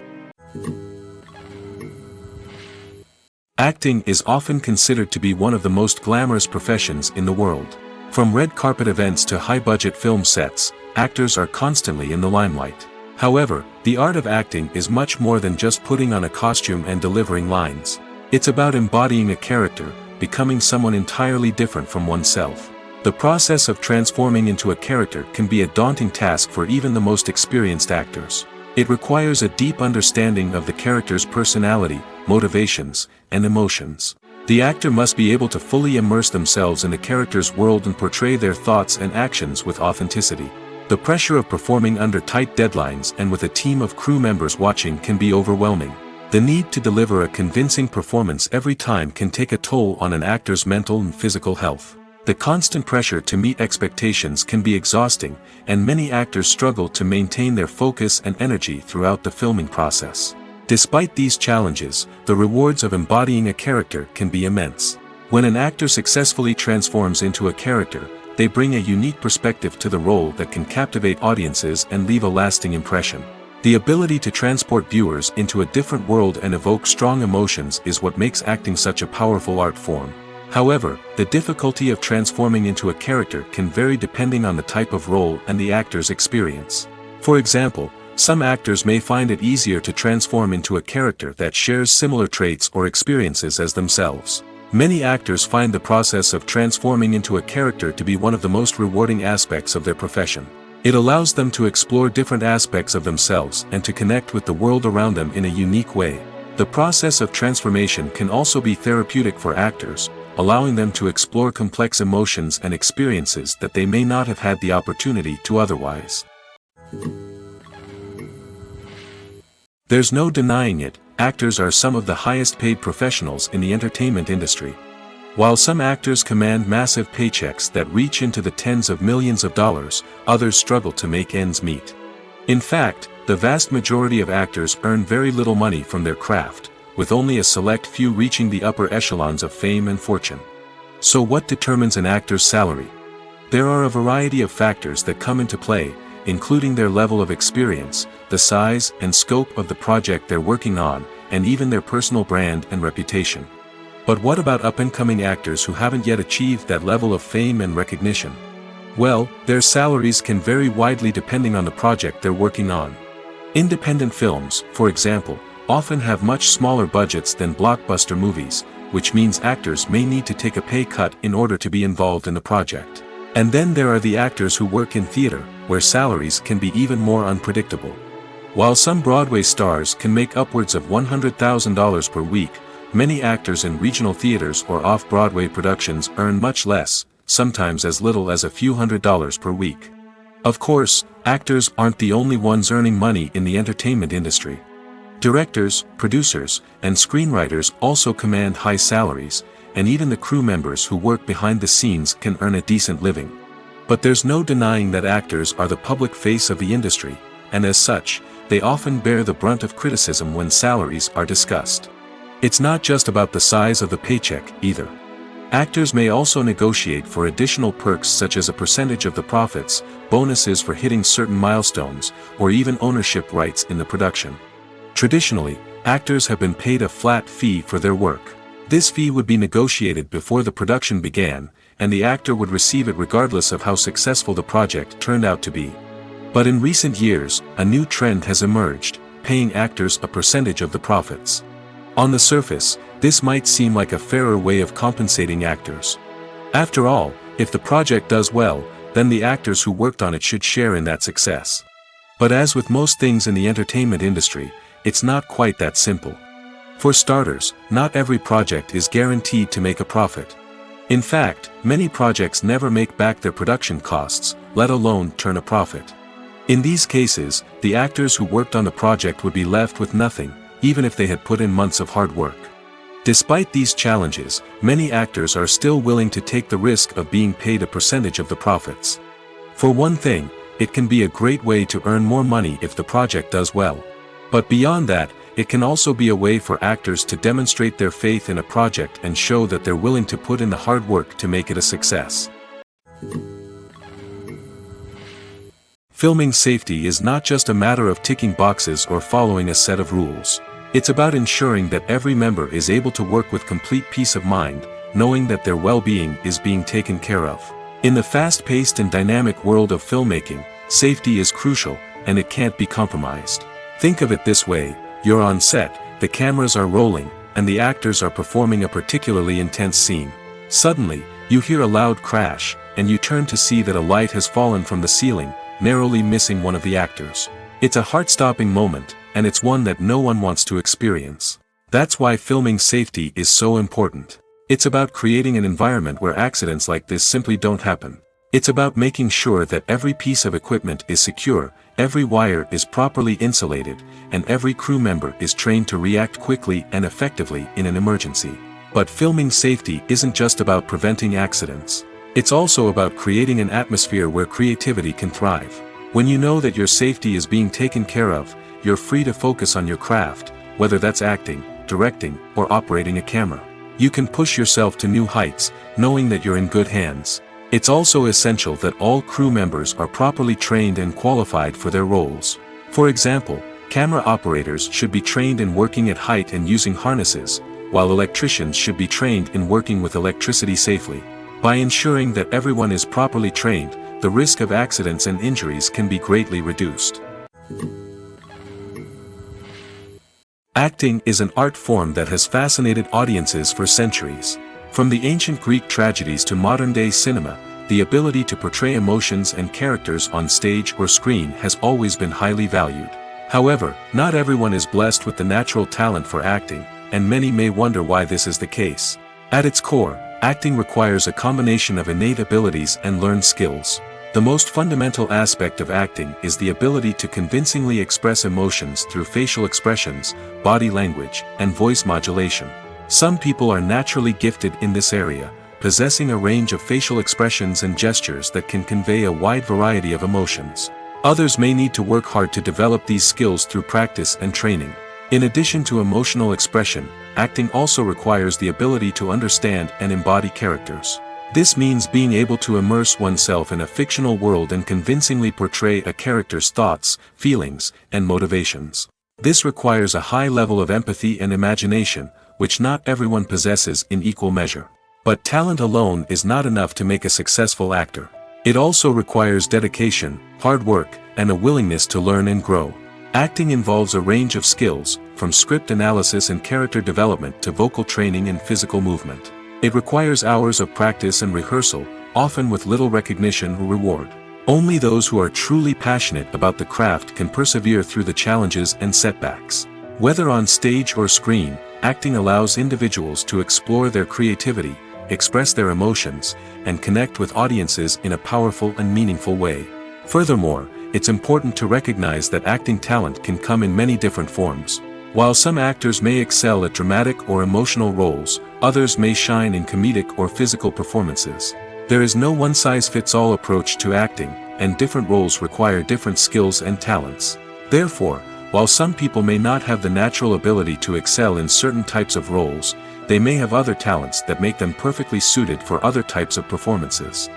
Acting is often considered to be one of the most glamorous professions in the world. From red carpet events to high-budget film sets, actors are constantly in the limelight. However, the art of acting is much more than just putting on a costume and delivering lines. It's about embodying a character, becoming someone entirely different from oneself. The process of transforming into a character can be a daunting task for even the most experienced actors. It requires a deep understanding of the character's personality, motivations, and emotions. The actor must be able to fully immerse themselves in the character's world and portray their thoughts and actions with authenticity. The pressure of performing under tight deadlines and with a team of crew members watching can be overwhelming. The need to deliver a convincing performance every time can take a toll on an actor's mental and physical health. The constant pressure to meet expectations can be exhausting, and many actors struggle to maintain their focus and energy throughout the filming process. Despite these challenges, the rewards of embodying a character can be immense. When an actor successfully transforms into a character, they bring a unique perspective to the role that can captivate audiences and leave a lasting impression. The ability to transport viewers into a different world and evoke strong emotions is what makes acting such a powerful art form. However, the difficulty of transforming into a character can vary depending on the type of role and the actor's experience. For example, some actors may find it easier to transform into a character that shares similar traits or experiences as themselves. Many actors find the process of transforming into a character to be one of the most rewarding aspects of their profession. It allows them to explore different aspects of themselves and to connect with the world around them in a unique way. The process of transformation can also be therapeutic for actors, allowing them to explore complex emotions and experiences that they may not have had the opportunity to otherwise. There's no denying it, actors are some of the highest paid professionals in the entertainment industry. While some actors command massive paychecks that reach into the tens of millions of dollars, others struggle to make ends meet. In fact, the vast majority of actors earn very little money from their craft, with only a select few reaching the upper echelons of fame and fortune. So what determines an actor's salary? There are a variety of factors that come into play, including their level of experience, the size and scope of the project they're working on, and even their personal brand and reputation. But what about up-and-coming actors who haven't yet achieved that level of fame and recognition? Well, their salaries can vary widely depending on the project they're working on. Independent films, for example, often have much smaller budgets than blockbuster movies, which means actors may need to take a pay cut in order to be involved in the project. And then there are the actors who work in theater, where salaries can be even more unpredictable. While some Broadway stars can make upwards of $100,000 per week, many actors in regional theaters or off-Broadway productions earn much less, sometimes as little as a few $100s per week. Of course, actors aren't the only ones earning money in the entertainment industry. Directors, producers, and screenwriters also command high salaries, and even the crew members who work behind the scenes can earn a decent living. But there's no denying that actors are the public face of the industry, and as such, they often bear the brunt of criticism when salaries are discussed. It's not just about the size of the paycheck, either. Actors may also negotiate for additional perks such as a percentage of the profits, bonuses for hitting certain milestones, or even ownership rights in the production. Traditionally, actors have been paid a flat fee for their work. This fee would be negotiated before the production began, and the actor would receive it regardless of how successful the project turned out to be. But in recent years, a new trend has emerged, paying actors a percentage of the profits. On the surface, this might seem like a fairer way of compensating actors. After all, if the project does well, then the actors who worked on it should share in that success. But as with most things in the entertainment industry, it's not quite that simple. For starters, not every project is guaranteed to make a profit. In fact, many projects never make back their production costs, let alone turn a profit. In these cases, the actors who worked on the project would be left with nothing, even if they had put in months of hard work. Despite these challenges, many actors are still willing to take the risk of being paid a percentage of the profits. For one thing, it can be a great way to earn more money if the project does well. But beyond that, it can also be a way for actors to demonstrate their faith in a project and show that they're willing to put in the hard work to make it a success. Filming safety is not just a matter of ticking boxes or following a set of rules. It's about ensuring that every member is able to work with complete peace of mind, knowing that their well-being is being taken care of. In the fast-paced and dynamic world of filmmaking, safety is crucial, and it can't be compromised. Think of it this way. You're on set, the cameras are rolling, and the actors are performing a particularly intense scene. Suddenly, you hear a loud crash, and you turn to see that a light has fallen from the ceiling, narrowly missing one of the actors. It's a heart-stopping moment, and it's one that no one wants to experience. That's why filming safety is so important. It's about creating an environment where accidents like this simply don't happen. It's about making sure that every piece of equipment is secure, every wire is properly insulated, and every crew member is trained to react quickly and effectively in an emergency. But filming safety isn't just about preventing accidents. It's also about creating an atmosphere where creativity can thrive. When you know that your safety is being taken care of, you're free to focus on your craft, whether that's acting, directing, or operating a camera. You can push yourself to new heights, knowing that you're in good hands. It's also essential that all crew members are properly trained and qualified for their roles. For example, camera operators should be trained in working at height and using harnesses, while electricians should be trained in working with electricity safely. By ensuring that everyone is properly trained, the risk of accidents and injuries can be greatly reduced. Acting is an art form that has fascinated audiences for centuries. From the ancient Greek tragedies to modern-day cinema, the ability to portray emotions and characters on stage or screen has always been highly valued. However, not everyone is blessed with the natural talent for acting, and many may wonder why this is the case. At its core, acting requires a combination of innate abilities and learned skills. The most fundamental aspect of acting is the ability to convincingly express emotions through facial expressions, body language, and voice modulation. Some people are naturally gifted in this area, possessing a range of facial expressions and gestures that can convey a wide variety of emotions. Others may need to work hard to develop these skills through practice and training. In addition to emotional expression, acting also requires the ability to understand and embody characters. This means being able to immerse oneself in a fictional world and convincingly portray a character's thoughts, feelings, and motivations. This requires a high level of empathy and imagination, which not everyone possesses in equal measure. But talent alone is not enough to make a successful actor. It also requires dedication, hard work, and a willingness to learn and grow. Acting involves a range of skills, from script analysis and character development to vocal training and physical movement. It requires hours of practice and rehearsal, often with little recognition or reward. Only those who are truly passionate about the craft can persevere through the challenges and setbacks. Whether on stage or screen, acting allows individuals to explore their creativity, express their emotions, and connect with audiences in a powerful and meaningful way. Furthermore, it's important to recognize that acting talent can come in many different forms. While some actors may excel at dramatic or emotional roles, others may shine in comedic or physical performances. There is no one-size-fits-all approach to acting, and different roles require different skills and talents. Therefore, while some people may not have the natural ability to excel in certain types of roles, they may have other talents that make them perfectly suited for other types of performances.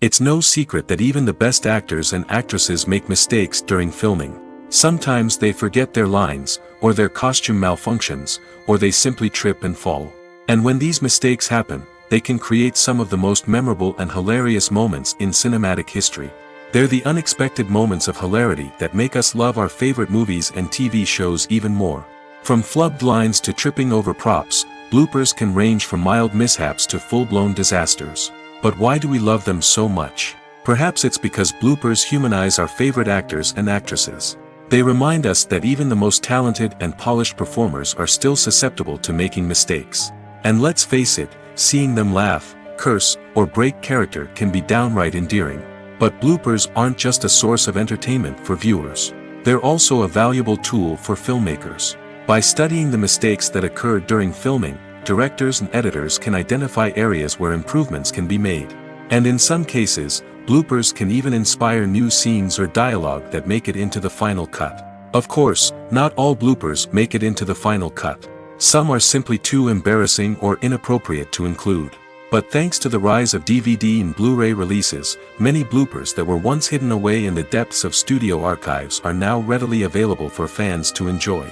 It's no secret that even the best actors and actresses make mistakes during filming. Sometimes they forget their lines, or their costume malfunctions, or they simply trip and fall. And when these mistakes happen, they can create some of the most memorable and hilarious moments in cinematic history. They're the unexpected moments of hilarity that make us love our favorite movies and TV shows even more. From flubbed lines to tripping over props, bloopers can range from mild mishaps to full-blown disasters. But why do we love them so much? Perhaps it's because bloopers humanize our favorite actors and actresses. They remind us that even the most talented and polished performers are still susceptible to making mistakes. And let's face it, seeing them laugh, curse, or break character can be downright endearing. But bloopers aren't just a source of entertainment for viewers. They're also a valuable tool for filmmakers. By studying the mistakes that occur during filming, directors and editors can identify areas where improvements can be made. And in some cases, bloopers can even inspire new scenes or dialogue that make it into the final cut. Of course, not all bloopers make it into the final cut. Some are simply too embarrassing or inappropriate to include. But thanks to the rise of DVD and Blu-ray releases, many bloopers that were once hidden away in the depths of studio archives are now readily available for fans to enjoy.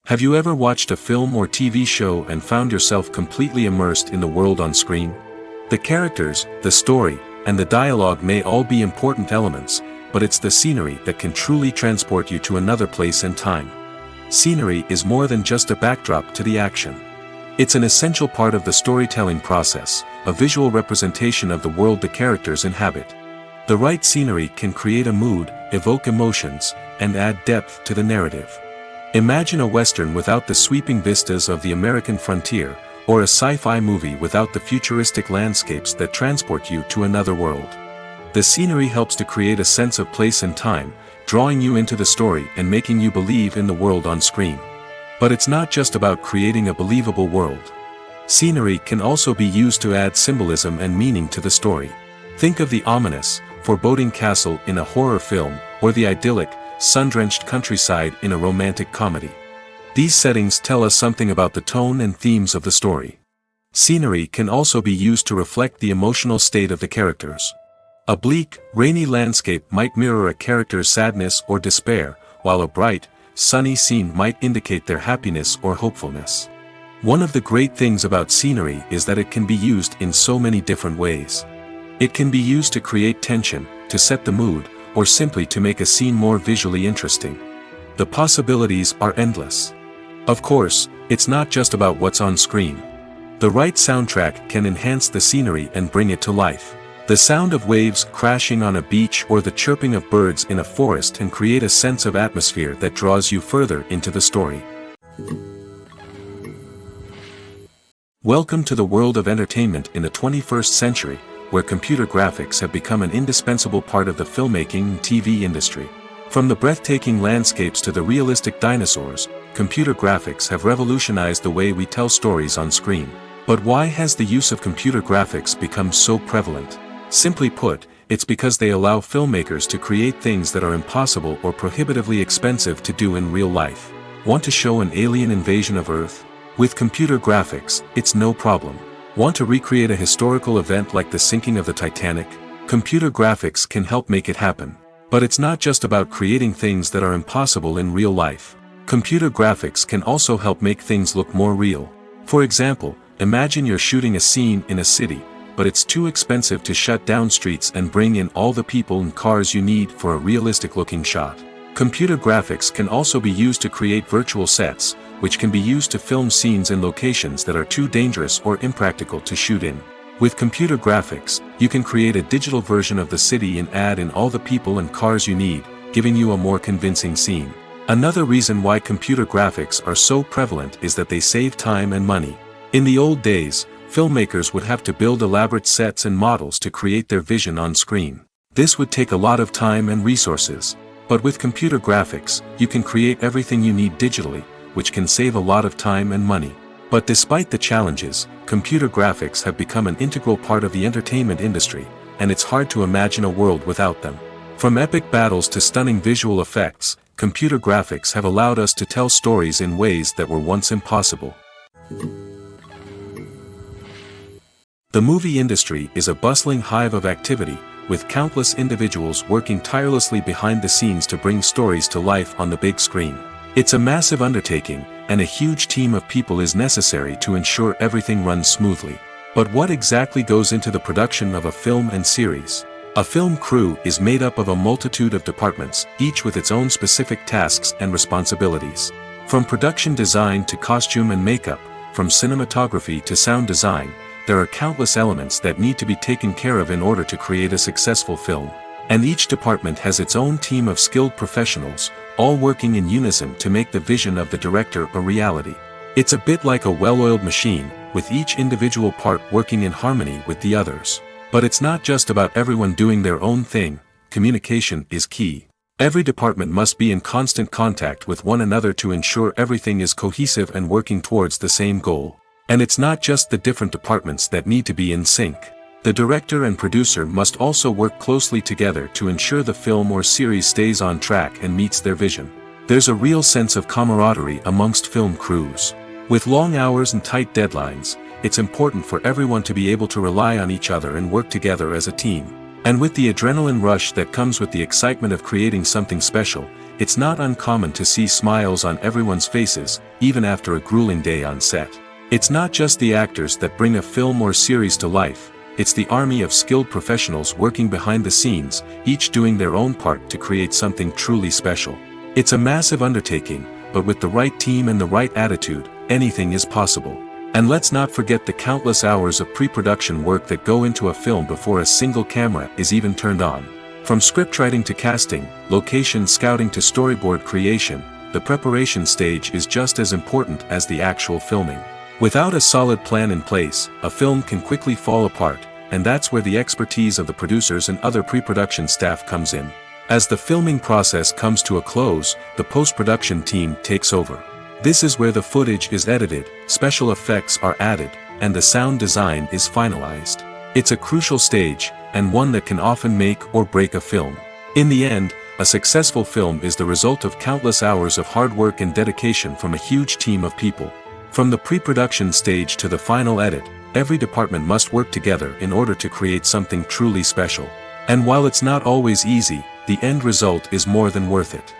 Have you ever watched a film or TV show and found yourself completely immersed in the world on screen? The characters, the story, and the dialogue may all be important elements, but it's the scenery that can truly transport you to another place and time. Scenery is more than just a backdrop to the action. It's an essential part of the storytelling process, a visual representation of the world the characters inhabit. The right scenery can create a mood, evoke emotions, and add depth to the narrative. Imagine a Western without the sweeping vistas of the American frontier, or a sci-fi movie without the futuristic landscapes that transport you to another world. The scenery helps to create a sense of place and time, drawing you into the story and making you believe in the world on screen. But it's not just about creating a believable world. Scenery can also be used to add symbolism and meaning to the story. Think of the ominous, foreboding castle in a horror film, or the idyllic, sun-drenched countryside in a romantic comedy. These settings tell us something about the tone and themes of the story. Scenery can also be used to reflect the emotional state of the characters. A bleak, rainy landscape might mirror a character's sadness or despair, while a bright, sunny scene might indicate their happiness or hopefulness. One of the great things about scenery is that it can be used in so many different ways. It can be used to create tension, to set the mood, or simply to make a scene more visually interesting. The possibilities are endless. Of course, it's not just about what's on screen. The right soundtrack can enhance the scenery and bring it to life. The sound of waves crashing on a beach or the chirping of birds in a forest can create a sense of atmosphere that draws you further into the story. Welcome to the world of entertainment in the 21st century, where computer graphics have become an indispensable part of the filmmaking and TV industry. From the breathtaking landscapes to the realistic dinosaurs, computer graphics have revolutionized the way we tell stories on screen. But why has the use of computer graphics become so prevalent? Simply put, it's because they allow filmmakers to create things that are impossible or prohibitively expensive to do in real life. Want to show an alien invasion of Earth? With computer graphics, it's no problem. Want to recreate a historical event like the sinking of the Titanic? Computer graphics can help make it happen. But it's not just about creating things that are impossible in real life. Computer graphics can also help make things look more real. For example, imagine you're shooting a scene in a city, but it's too expensive to shut down streets and bring in all the people and cars you need for a realistic-looking shot. Computer graphics can also be used to create virtual sets, which can be used to film scenes in locations that are too dangerous or impractical to shoot in. With computer graphics, you can create a digital version of the city and add in all the people and cars you need, giving you a more convincing scene. Another reason why computer graphics are so prevalent is that they save time and money. In the old days, filmmakers would have to build elaborate sets and models to create their vision on screen. This would take a lot of time and resources. But with computer graphics, you can create everything you need digitally, which can save a lot of time and money. But despite the challenges, computer graphics have become an integral part of the entertainment industry, and it's hard to imagine a world without them. From epic battles to stunning visual effects, computer graphics have allowed us to tell stories in ways that were once impossible. The movie industry is a bustling hive of activity, with countless individuals working tirelessly behind the scenes to bring stories to life on the big screen. It's a massive undertaking, and a huge team of people is necessary to ensure everything runs smoothly. But what exactly goes into the production of a film and series? A film crew is made up of a multitude of departments, each with its own specific tasks and responsibilities. From production design to costume and makeup, from cinematography to sound design, there are countless elements that need to be taken care of in order to create a successful film. And each department has its own team of skilled professionals, all working in unison to make the vision of the director a reality. It's a bit like a well-oiled machine, with each individual part working in harmony with the others. But it's not just about everyone doing their own thing. Communication is key. Every department must be in constant contact with one another to ensure everything is cohesive and working towards the same goal. And it's not just the different departments that need to be in sync. The director and producer must also work closely together to ensure the film or series stays on track and meets their vision. There's a real sense of camaraderie amongst film crews. With long hours and tight deadlines, it's important for everyone to be able to rely on each other and work together as a team. And with the adrenaline rush that comes with the excitement of creating something special, it's not uncommon to see smiles on everyone's faces, even after a grueling day on set. It's not just the actors that bring a film or series to life, it's the army of skilled professionals working behind the scenes, each doing their own part to create something truly special. It's a massive undertaking, but with the right team and the right attitude, anything is possible. And let's not forget the countless hours of pre-production work that go into a film before a single camera is even turned on. From scriptwriting to casting, location scouting to storyboard creation, the preparation stage is just as important as the actual filming. Without a solid plan in place, a film can quickly fall apart, and that's where the expertise of the producers and other pre-production staff comes in. As the filming process comes to a close, the post-production team takes over. This is where the footage is edited, special effects are added, and the sound design is finalized. It's a crucial stage, and one that can often make or break a film. In the end, a successful film is the result of countless hours of hard work and dedication from a huge team of people. From the pre-production stage to the final edit, every department must work together in order to create something truly special. And while it's not always easy, the end result is more than worth it.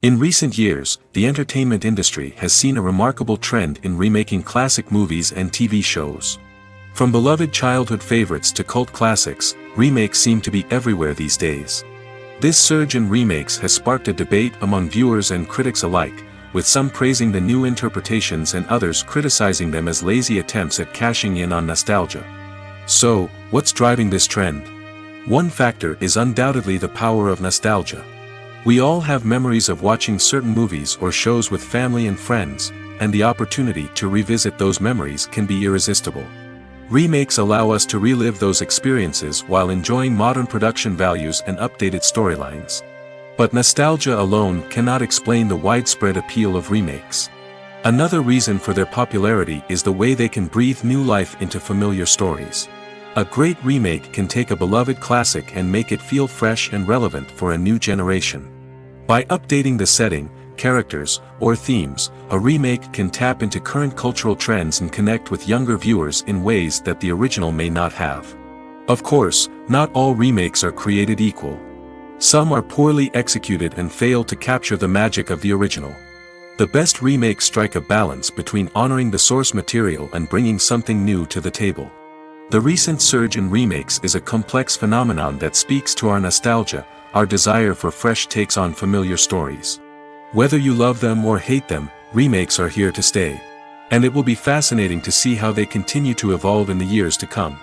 In recent years, the entertainment industry has seen a remarkable trend in remaking classic movies and TV shows. From beloved childhood favorites to cult classics, remakes seem to be everywhere these days. This surge in remakes has sparked a debate among viewers and critics alike, with some praising the new interpretations and others criticizing them as lazy attempts at cashing in on nostalgia. So, what's driving this trend? One factor is undoubtedly the power of nostalgia. We all have memories of watching certain movies or shows with family and friends, and the opportunity to revisit those memories can be irresistible. Remakes allow us to relive those experiences while enjoying modern production values and updated storylines. But nostalgia alone cannot explain the widespread appeal of remakes. Another reason for their popularity is the way they can breathe new life into familiar stories. A great remake can take a beloved classic and make it feel fresh and relevant for a new generation. By updating the setting, characters, or themes, a remake can tap into current cultural trends and connect with younger viewers in ways that the original may not have. Of course, not all remakes are created equal. Some are poorly executed and fail to capture the magic of the original. The best remakes strike a balance between honoring the source material and bringing something new to the table. The recent surge in remakes is a complex phenomenon that speaks to our nostalgia, our desire for fresh takes on familiar stories. Whether you love them or hate them, remakes are here to stay. And it will be fascinating to see how they continue to evolve in the years to come.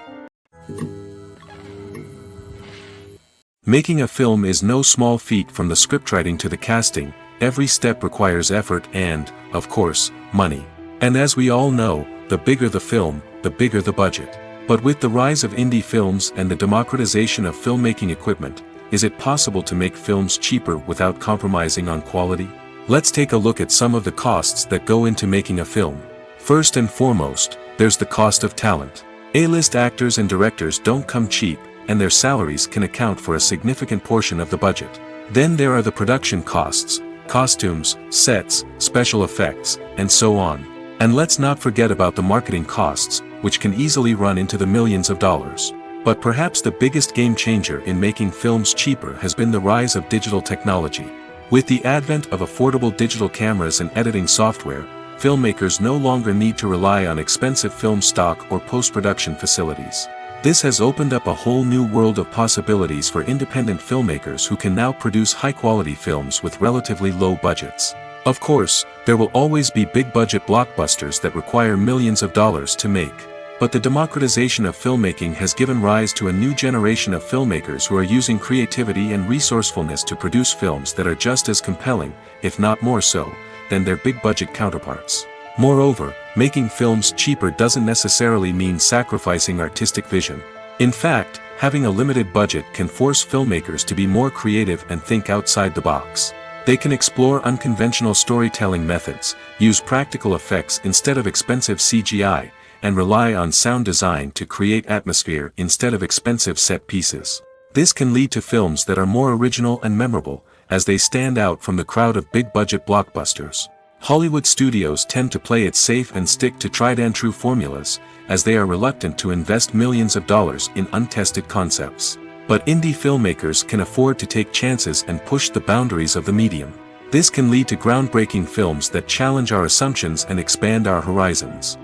Making a film is no small feat. From the scriptwriting to the casting, every step requires effort and, of course, money. And as we all know, the bigger the film, the bigger the budget. But with the rise of indie films and the democratization of filmmaking equipment, is it possible to make films cheaper without compromising on quality? Let's take a look at some of the costs that go into making a film. First and foremost, there's the cost of talent. A-list actors and directors don't come cheap, and their salaries can account for a significant portion of the budget. Then there are the production costs, costumes, sets, special effects, and so on. And let's not forget about the marketing costs, which can easily run into the millions of dollars. But perhaps the biggest game changer in making films cheaper has been the rise of digital technology. With the advent of affordable digital cameras and editing software, filmmakers no longer need to rely on expensive film stock or post-production facilities. This has opened up a whole new world of possibilities for independent filmmakers who can now produce high-quality films with relatively low budgets. Of course, there will always be big-budget blockbusters that require millions of dollars to make. But the democratization of filmmaking has given rise to a new generation of filmmakers who are using creativity and resourcefulness to produce films that are just as compelling, if not more so, than their big-budget counterparts. Moreover, making films cheaper doesn't necessarily mean sacrificing artistic vision. In fact, having a limited budget can force filmmakers to be more creative and think outside the box. They can explore unconventional storytelling methods, use practical effects instead of expensive CGI, and rely on sound design to create atmosphere instead of expensive set pieces. This can lead to films that are more original and memorable, as they stand out from the crowd of big-budget blockbusters. Hollywood studios tend to play it safe and stick to tried-and-true formulas, as they are reluctant to invest millions of dollars in untested concepts. But indie filmmakers can afford to take chances and push the boundaries of the medium. This can lead to groundbreaking films that challenge our assumptions and expand our horizons.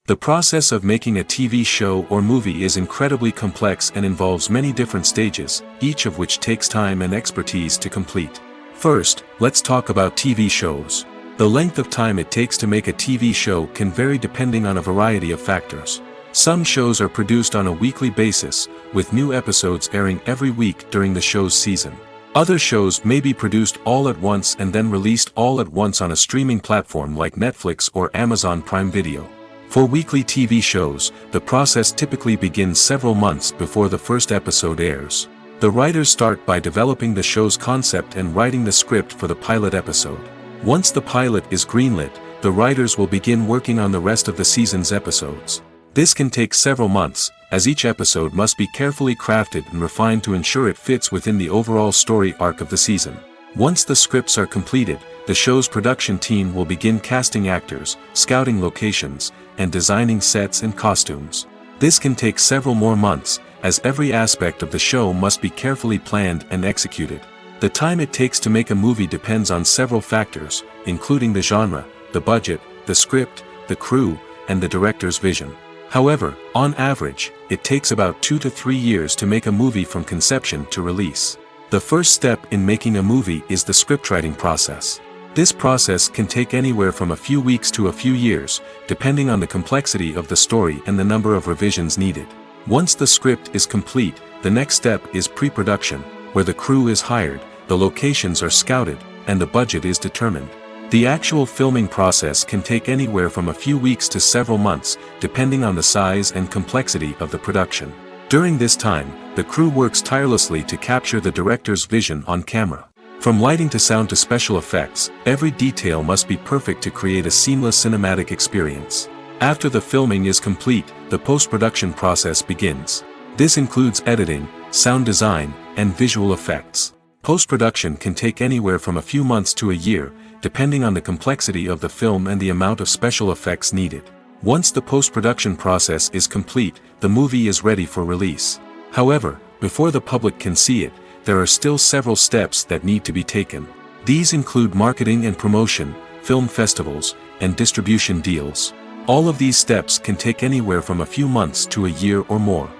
The process of making a TV show or movie is incredibly complex and involves many different stages, each of which takes time and expertise to complete. First, let's talk about TV shows. The length of time it takes to make a TV show can vary depending on a variety of factors. Some shows are produced on a weekly basis, with new episodes airing every week during the show's season. Other shows may be produced all at once and then released all at once on a streaming platform like Netflix or Amazon Prime Video. For weekly TV shows, the process typically begins several months before the first episode airs. The writers start by developing the show's concept and writing the script for the pilot episode. Once the pilot is greenlit, the writers will begin working on the rest of the season's episodes. This can take several months, as each episode must be carefully crafted and refined to ensure it fits within the overall story arc of the season. Once the scripts are completed, the show's production team will begin casting actors, scouting locations, and designing sets and costumes. This can take several more months, as every aspect of the show must be carefully planned and executed. The time it takes to make a movie depends on several factors, including the genre, the budget, the script, the crew, and the director's vision. However, on average, it takes about 2 to 3 years to make a movie from conception to release. The first step in making a movie is the scriptwriting process. This process can take anywhere from a few weeks to a few years, depending on the complexity of the story and the number of revisions needed. Once the script is complete, the next step is pre-production, where the crew is hired, the locations are scouted, and the budget is determined. The actual filming process can take anywhere from a few weeks to several months, depending on the size and complexity of the production. During this time, the crew works tirelessly to capture the director's vision on camera. From lighting to sound to special effects, every detail must be perfect to create a seamless cinematic experience. After the filming is complete, the post-production process begins. This includes editing, sound design, and visual effects. Post-production can take anywhere from a few months to a year, depending on the complexity of the film and the amount of special effects needed. Once the post-production process is complete, the movie is ready for release. However, before the public can see it, there are still several steps that need to be taken. These include marketing and promotion, film festivals, and distribution deals. All of these steps can take anywhere from a few months to a year or more.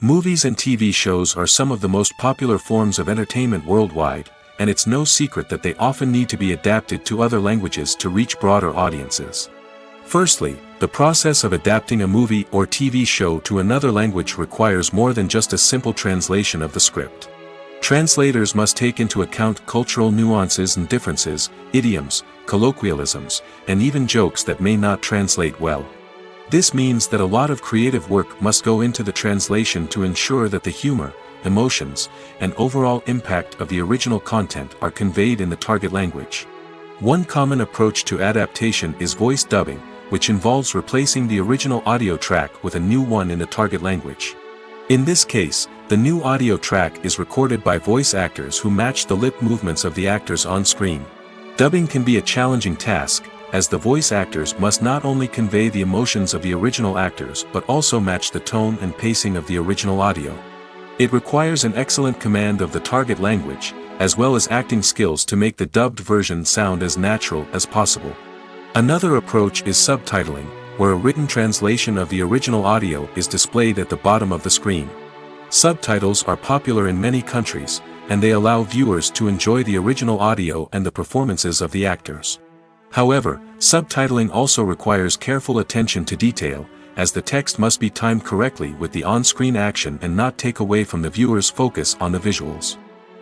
Movies and TV shows are some of the most popular forms of entertainment worldwide, and it's no secret that they often need to be adapted to other languages to reach broader audiences. Firstly, the process of adapting a movie or TV show to another language requires more than just a simple translation of the script. Translators must take into account cultural nuances and differences, idioms, colloquialisms, and even jokes that may not translate well. This means that a lot of creative work must go into the translation to ensure that the humor, emotions, and overall impact of the original content are conveyed in the target language. One common approach to adaptation is voice dubbing, which involves replacing the original audio track with a new one in the target language. In this case, the new audio track is recorded by voice actors who match the lip movements of the actors on screen. Dubbing can be a challenging task, as the voice actors must not only convey the emotions of the original actors but also match the tone and pacing of the original audio. It requires an excellent command of the target language, as well as acting skills to make the dubbed version sound as natural as possible. Another approach is subtitling, where a written translation of the original audio is displayed at the bottom of the screen. Subtitles are popular in many countries, and they allow viewers to enjoy the original audio and the performances of the actors. However, subtitling also requires careful attention to detail, as the text must be timed correctly with the on-screen action and not take away from the viewer's focus on the visuals.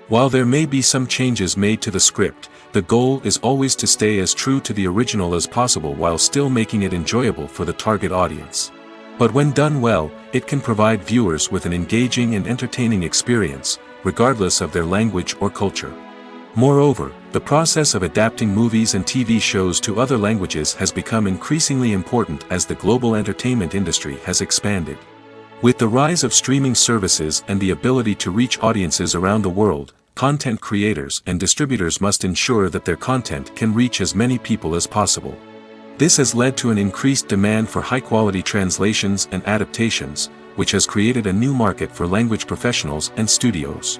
While there may be some changes made to the script, the goal is always to stay as true to the original as possible while still making it enjoyable for the target audience. But when done well, it can provide viewers with an engaging and entertaining experience, regardless of their language or culture. Moreover, the process of adapting movies and TV shows to other languages has become increasingly important as the global entertainment industry has expanded. With the rise of streaming services and the ability to reach audiences around the world, content creators and distributors must ensure that their content can reach as many people as possible. This has led to an increased demand for high-quality translations and adaptations, which has created a new market for language professionals and studios.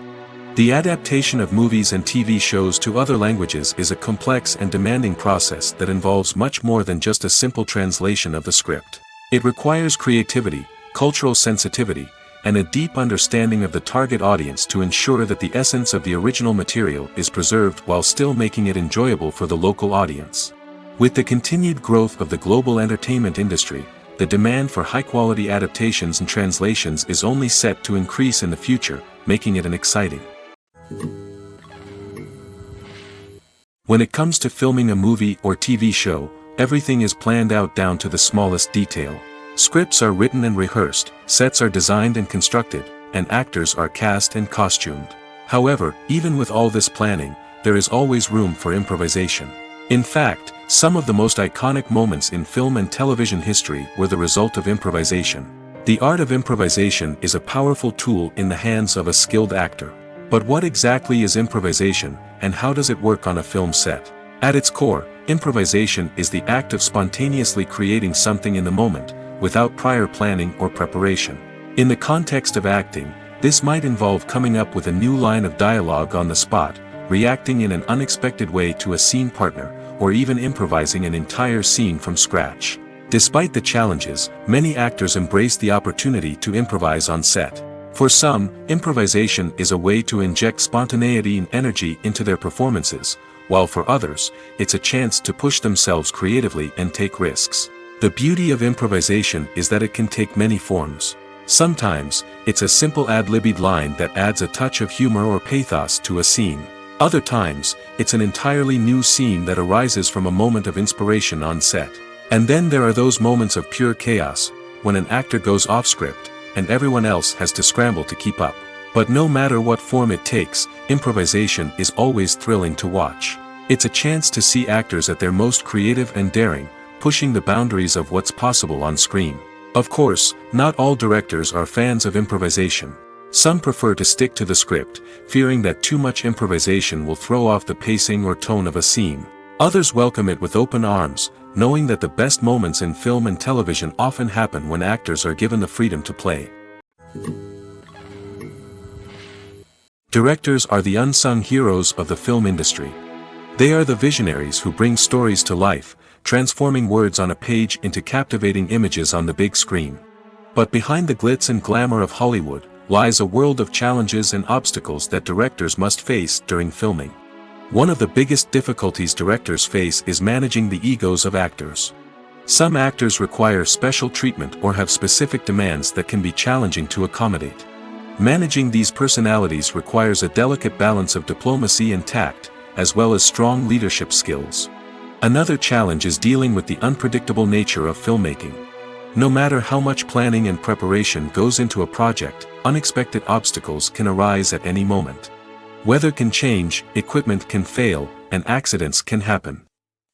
The adaptation of movies and TV shows to other languages is a complex and demanding process that involves much more than just a simple translation of the script. It requires creativity, cultural sensitivity, and a deep understanding of the target audience to ensure that the essence of the original material is preserved while still making it enjoyable for the local audience. With the continued growth of the global entertainment industry, the demand for high-quality adaptations and translations is only set to increase in the future, making it an exciting. When it comes to filming a movie or TV show, everything is planned out down to the smallest detail. Scripts are written and rehearsed, sets are designed and constructed, and actors are cast and costumed. However, even with all this planning, there is always room for improvisation. In fact, some of the most iconic moments in film and television history were the result of improvisation. The art of improvisation is a powerful tool in the hands of a skilled actor. But what exactly is improvisation, and how does it work on a film set? At its core, improvisation is the act of spontaneously creating something in the moment, without prior planning or preparation. In the context of acting, this might involve coming up with a new line of dialogue on the spot, reacting in an unexpected way to a scene partner, or even improvising an entire scene from scratch. Despite the challenges, many actors embrace the opportunity to improvise on set. For some, improvisation is a way to inject spontaneity and energy into their performances, while for others, it's a chance to push themselves creatively and take risks. The beauty of improvisation is that it can take many forms. Sometimes, it's a simple ad-libbed line that adds a touch of humor or pathos to a scene. Other times, it's an entirely new scene that arises from a moment of inspiration on set. And then there are those moments of pure chaos, when an actor goes off script, and everyone else has to scramble to keep up. But no matter what form it takes, improvisation is always thrilling to watch. It's a chance to see actors at their most creative and daring, pushing the boundaries of what's possible on screen. Of course, not all directors are fans of improvisation. Some prefer to stick to the script, fearing that too much improvisation will throw off the pacing or tone of a scene. Others welcome it with open arms, knowing that the best moments in film and television often happen when actors are given the freedom to play. Directors are the unsung heroes of the film industry. They are the visionaries who bring stories to life, transforming words on a page into captivating images on the big screen. But behind the glitz and glamour of Hollywood, lies a world of challenges and obstacles that directors must face during filming. One of the biggest difficulties directors face is managing the egos of actors. Some actors require special treatment or have specific demands that can be challenging to accommodate. Managing these personalities requires a delicate balance of diplomacy and tact, as well as strong leadership skills. Another challenge is dealing with the unpredictable nature of filmmaking. No matter how much planning and preparation goes into a project, unexpected obstacles can arise at any moment. Weather can change, equipment can fail, and accidents can happen.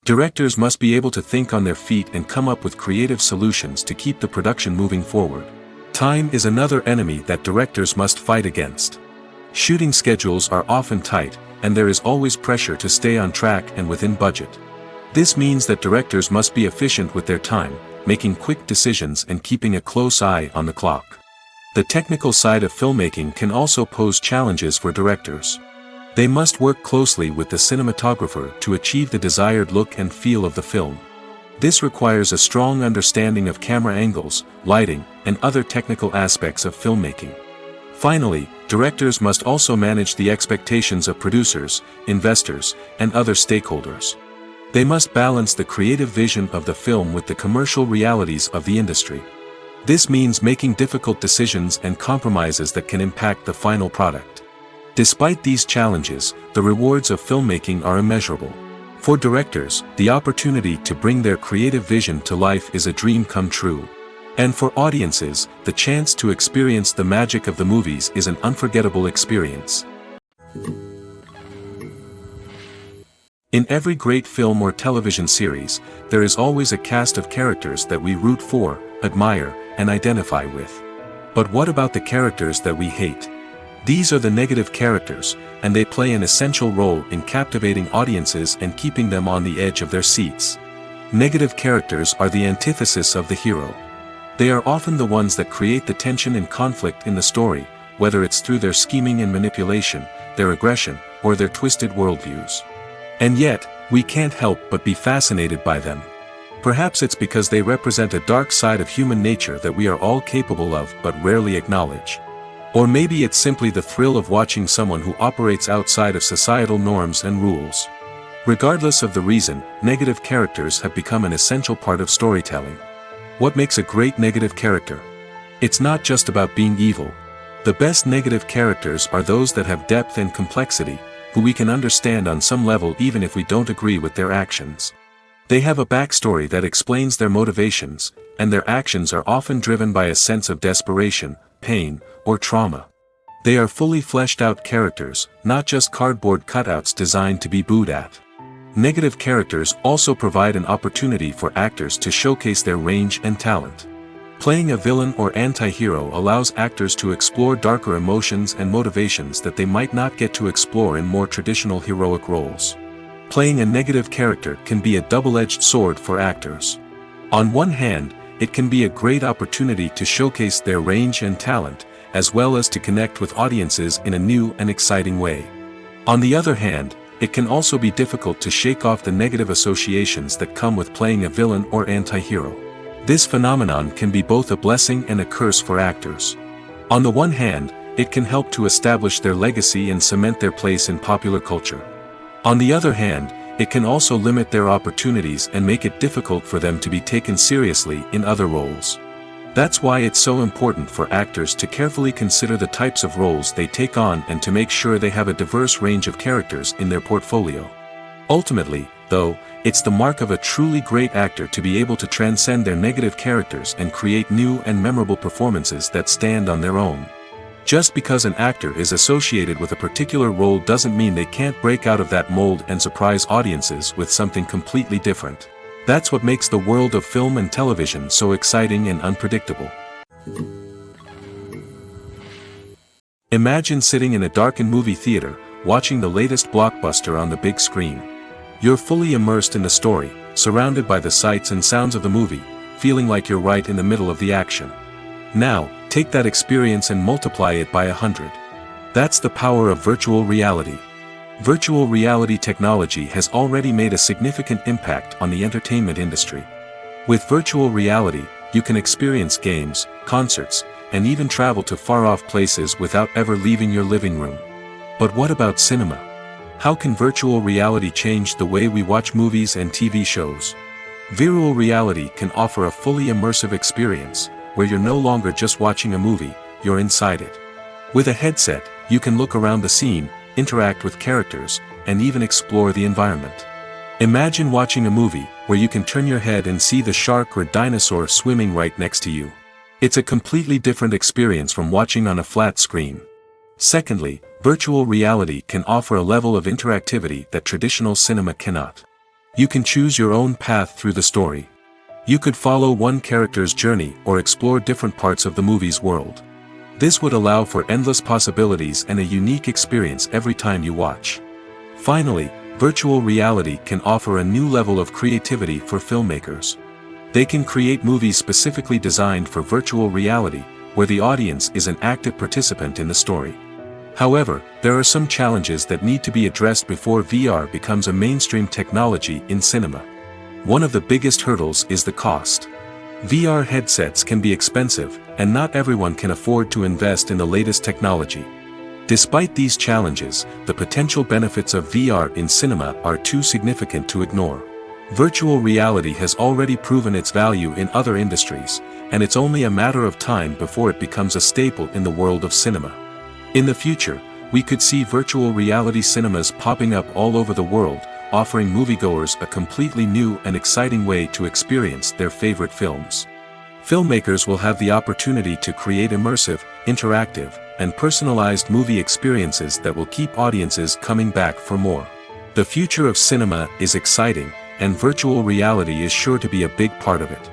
Directors must be able to think on their feet and come up with creative solutions to keep the production moving forward. Time is another enemy that directors must fight against. Shooting schedules are often tight, and there is always pressure to stay on track and within budget. This means that directors must be efficient with their time, making quick decisions and keeping a close eye on the clock. The technical side of filmmaking can also pose challenges for directors. They must work closely with the cinematographer to achieve the desired look and feel of the film. This requires a strong understanding of camera angles, lighting, and other technical aspects of filmmaking. Finally, directors must also manage the expectations of producers, investors, and other stakeholders. They must balance the creative vision of the film with the commercial realities of the industry. This means making difficult decisions and compromises that can impact the final product. Despite these challenges, the rewards of filmmaking are immeasurable. For directors, the opportunity to bring their creative vision to life is a dream come true. And for audiences, the chance to experience the magic of the movies is an unforgettable experience. In every great film or television series, there is always a cast of characters that we root for, admire, and identify with. But what about the characters that we hate? These are the negative characters, and they play an essential role in captivating audiences and keeping them on the edge of their seats. Negative characters are the antithesis of the hero. They are often the ones that create the tension and conflict in the story, whether it's through their scheming and manipulation, their aggression, or their twisted worldviews. And yet, we can't help but be fascinated by them. Perhaps it's because they represent a dark side of human nature that we are all capable of but rarely acknowledge. Or maybe it's simply the thrill of watching someone who operates outside of societal norms and rules. Regardless of the reason, negative characters have become an essential part of storytelling. What makes a great negative character? It's not just about being evil. The best negative characters are those that have depth and complexity, who we can understand on some level even if we don't agree with their actions. They have a backstory that explains their motivations, and their actions are often driven by a sense of desperation, pain, or trauma. They are fully fleshed out characters, not just cardboard cutouts designed to be booed at. Negative characters also provide an opportunity for actors to showcase their range and talent. Playing a villain or anti-hero allows actors to explore darker emotions and motivations that they might not get to explore in more traditional heroic roles. Playing a negative character can be a double-edged sword for actors. On one hand, it can be a great opportunity to showcase their range and talent, as well as to connect with audiences in a new and exciting way. On the other hand, it can also be difficult to shake off the negative associations that come with playing a villain or anti-hero. This phenomenon can be both a blessing and a curse for actors. On the one hand, it can help to establish their legacy and cement their place in popular culture. On the other hand, it can also limit their opportunities and make it difficult for them to be taken seriously in other roles. That's why it's so important for actors to carefully consider the types of roles they take on and to make sure they have a diverse range of characters in their portfolio. Ultimately, though, it's the mark of a truly great actor to be able to transcend their negative characters and create new and memorable performances that stand on their own. Just because an actor is associated with a particular role doesn't mean they can't break out of that mold and surprise audiences with something completely different. That's what makes the world of film and television so exciting and unpredictable. Imagine sitting in a darkened movie theater, watching the latest blockbuster on the big screen. You're fully immersed in the story, surrounded by the sights and sounds of the movie, feeling like you're right in the middle of the action. Now, take that experience and multiply it by 100. That's the power of virtual reality. Virtual reality technology has already made a significant impact on the entertainment industry. With virtual reality, you can experience games, concerts, and even travel to far-off places without ever leaving your living room. But what about cinema? How can virtual reality change the way we watch movies and TV shows? Virtual reality can offer a fully immersive experience, where you're no longer just watching a movie, you're inside it. With a headset, you can look around the scene, interact with characters, and even explore the environment. Imagine watching a movie where you can turn your head and see the shark or dinosaur swimming right next to you. It's a completely different experience from watching on a flat screen. Secondly, virtual reality can offer a level of interactivity that traditional cinema cannot. You can choose your own path through the story. You could follow one character's journey or explore different parts of the movie's world. This would allow for endless possibilities and a unique experience every time you watch. Finally, virtual reality can offer a new level of creativity for filmmakers. They can create movies specifically designed for virtual reality, where the audience is an active participant in the story. However, there are some challenges that need to be addressed before VR becomes a mainstream technology in cinema. One of the biggest hurdles is the cost. VR headsets can be expensive, and not everyone can afford to invest in the latest technology. Despite these challenges, the potential benefits of VR in cinema are too significant to ignore. Virtual reality has already proven its value in other industries, and it's only a matter of time before it becomes a staple in the world of cinema. In the future, we could see virtual reality cinemas popping up all over the world, offering moviegoers a completely new and exciting way to experience their favorite films. Filmmakers will have the opportunity to create immersive, interactive, and personalized movie experiences that will keep audiences coming back for more. The future of cinema is exciting, and virtual reality is sure to be a big part of it.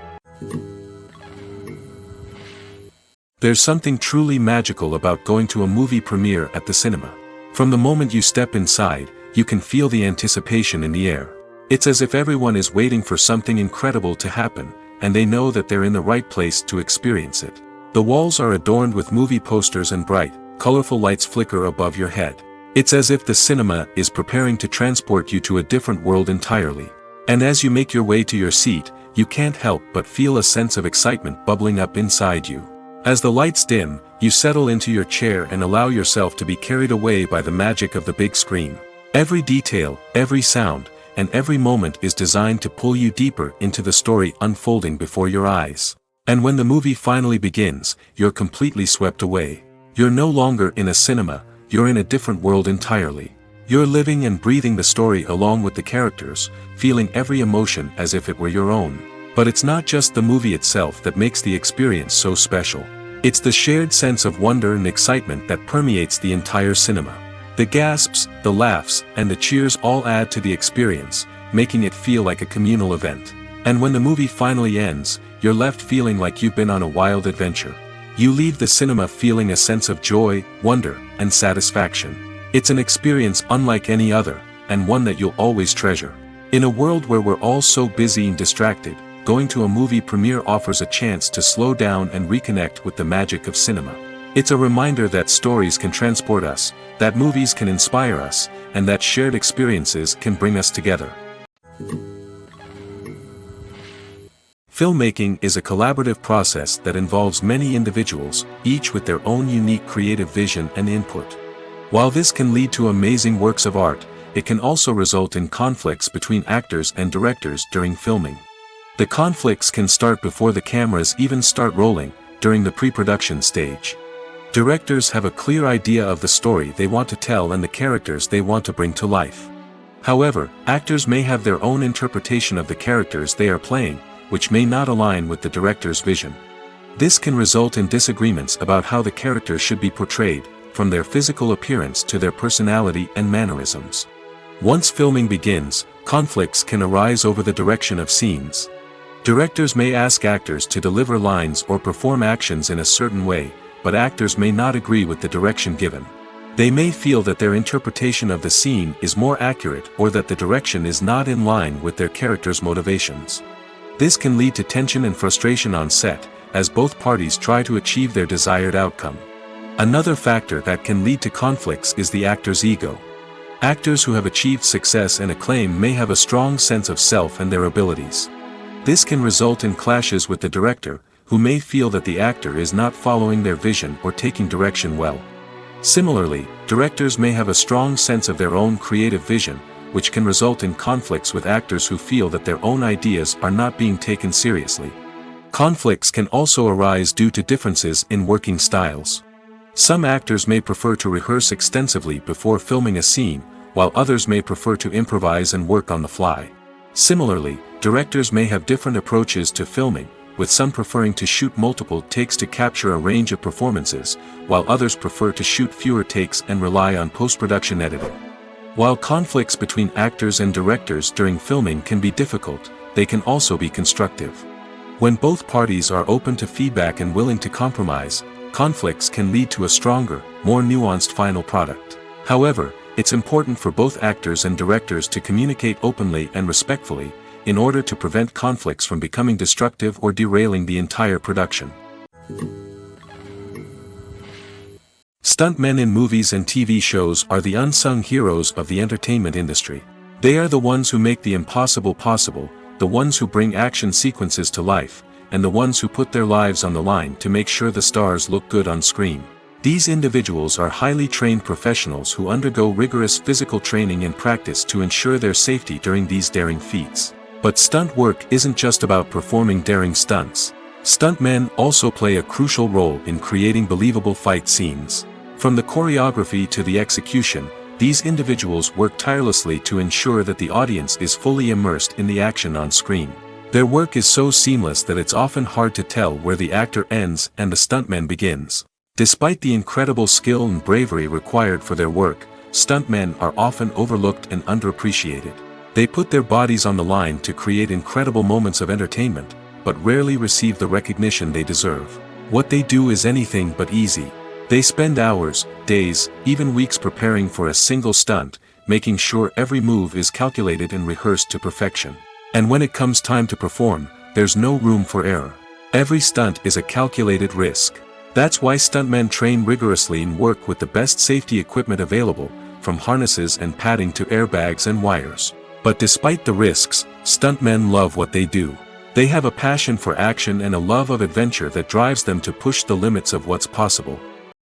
There's something truly magical about going to a movie premiere at the cinema. From the moment you step inside, you can feel the anticipation in the air. It's as if everyone is waiting for something incredible to happen, and they know that they're in the right place to experience it. The walls are adorned with movie posters and bright, colorful lights flicker above your head. It's as if the cinema is preparing to transport you to a different world entirely. And as you make your way to your seat, you can't help but feel a sense of excitement bubbling up inside you. As the lights dim, you settle into your chair and allow yourself to be carried away by the magic of the big screen. Every detail, every sound, and every moment is designed to pull you deeper into the story unfolding before your eyes. And when the movie finally begins, you're completely swept away. You're no longer in a cinema, you're in a different world entirely. You're living and breathing the story along with the characters, feeling every emotion as if it were your own. But it's not just the movie itself that makes the experience so special. It's the shared sense of wonder and excitement that permeates the entire cinema. The gasps, the laughs, and the cheers all add to the experience, making it feel like a communal event. And when the movie finally ends, you're left feeling like you've been on a wild adventure. You leave the cinema feeling a sense of joy, wonder, and satisfaction. It's an experience unlike any other, and one that you'll always treasure. In a world where we're all so busy and distracted, going to a movie premiere offers a chance to slow down and reconnect with the magic of cinema. It's a reminder that stories can transport us, that movies can inspire us, and that shared experiences can bring us together. Filmmaking is a collaborative process that involves many individuals, each with their own unique creative vision and input. While this can lead to amazing works of art, it can also result in conflicts between actors and directors during filming. The conflicts can start before the cameras even start rolling, during the pre-production stage. Directors have a clear idea of the story they want to tell and the characters they want to bring to life. However, actors may have their own interpretation of the characters they are playing, which may not align with the director's vision. This can result in disagreements about how the characters should be portrayed, from their physical appearance to their personality and mannerisms. Once filming begins, conflicts can arise over the direction of scenes. Directors may ask actors to deliver lines or perform actions in a certain way, but actors may not agree with the direction given. They may feel that their interpretation of the scene is more accurate or that the direction is not in line with their character's motivations. This can lead to tension and frustration on set, as both parties try to achieve their desired outcome. Another factor that can lead to conflicts is the actor's ego. Actors who have achieved success and acclaim may have a strong sense of self and their abilities. This can result in clashes with the director, who may feel that the actor is not following their vision or taking direction well. Similarly, directors may have a strong sense of their own creative vision, which can result in conflicts with actors who feel that their own ideas are not being taken seriously. Conflicts can also arise due to differences in working styles. Some actors may prefer to rehearse extensively before filming a scene, while others may prefer to improvise and work on the fly. Similarly, directors may have different approaches to filming, with some preferring to shoot multiple takes to capture a range of performances, while others prefer to shoot fewer takes and rely on post-production editing. While conflicts between actors and directors during filming can be difficult, they can also be constructive. When both parties are open to feedback and willing to compromise, conflicts can lead to a stronger, more nuanced final product. However, it's important for both actors and directors to communicate openly and respectfully, in order to prevent conflicts from becoming destructive or derailing the entire production. Stuntmen in movies and TV shows are the unsung heroes of the entertainment industry. They are the ones who make the impossible possible, the ones who bring action sequences to life, and the ones who put their lives on the line to make sure the stars look good on screen. These individuals are highly trained professionals who undergo rigorous physical training and practice to ensure their safety during these daring feats. But stunt work isn't just about performing daring stunts. Stuntmen also play a crucial role in creating believable fight scenes. From the choreography to the execution, these individuals work tirelessly to ensure that the audience is fully immersed in the action on screen. Their work is so seamless that it's often hard to tell where the actor ends and the stuntman begins. Despite the incredible skill and bravery required for their work, stuntmen are often overlooked and underappreciated. They put their bodies on the line to create incredible moments of entertainment, but rarely receive the recognition they deserve. What they do is anything but easy. They spend hours, days, even weeks preparing for a single stunt, making sure every move is calculated and rehearsed to perfection. And when it comes time to perform, there's no room for error. Every stunt is a calculated risk. That's why stuntmen train rigorously and work with the best safety equipment available, from harnesses and padding to airbags and wires. But despite the risks, stuntmen love what they do. They have a passion for action and a love of adventure that drives them to push the limits of what's possible.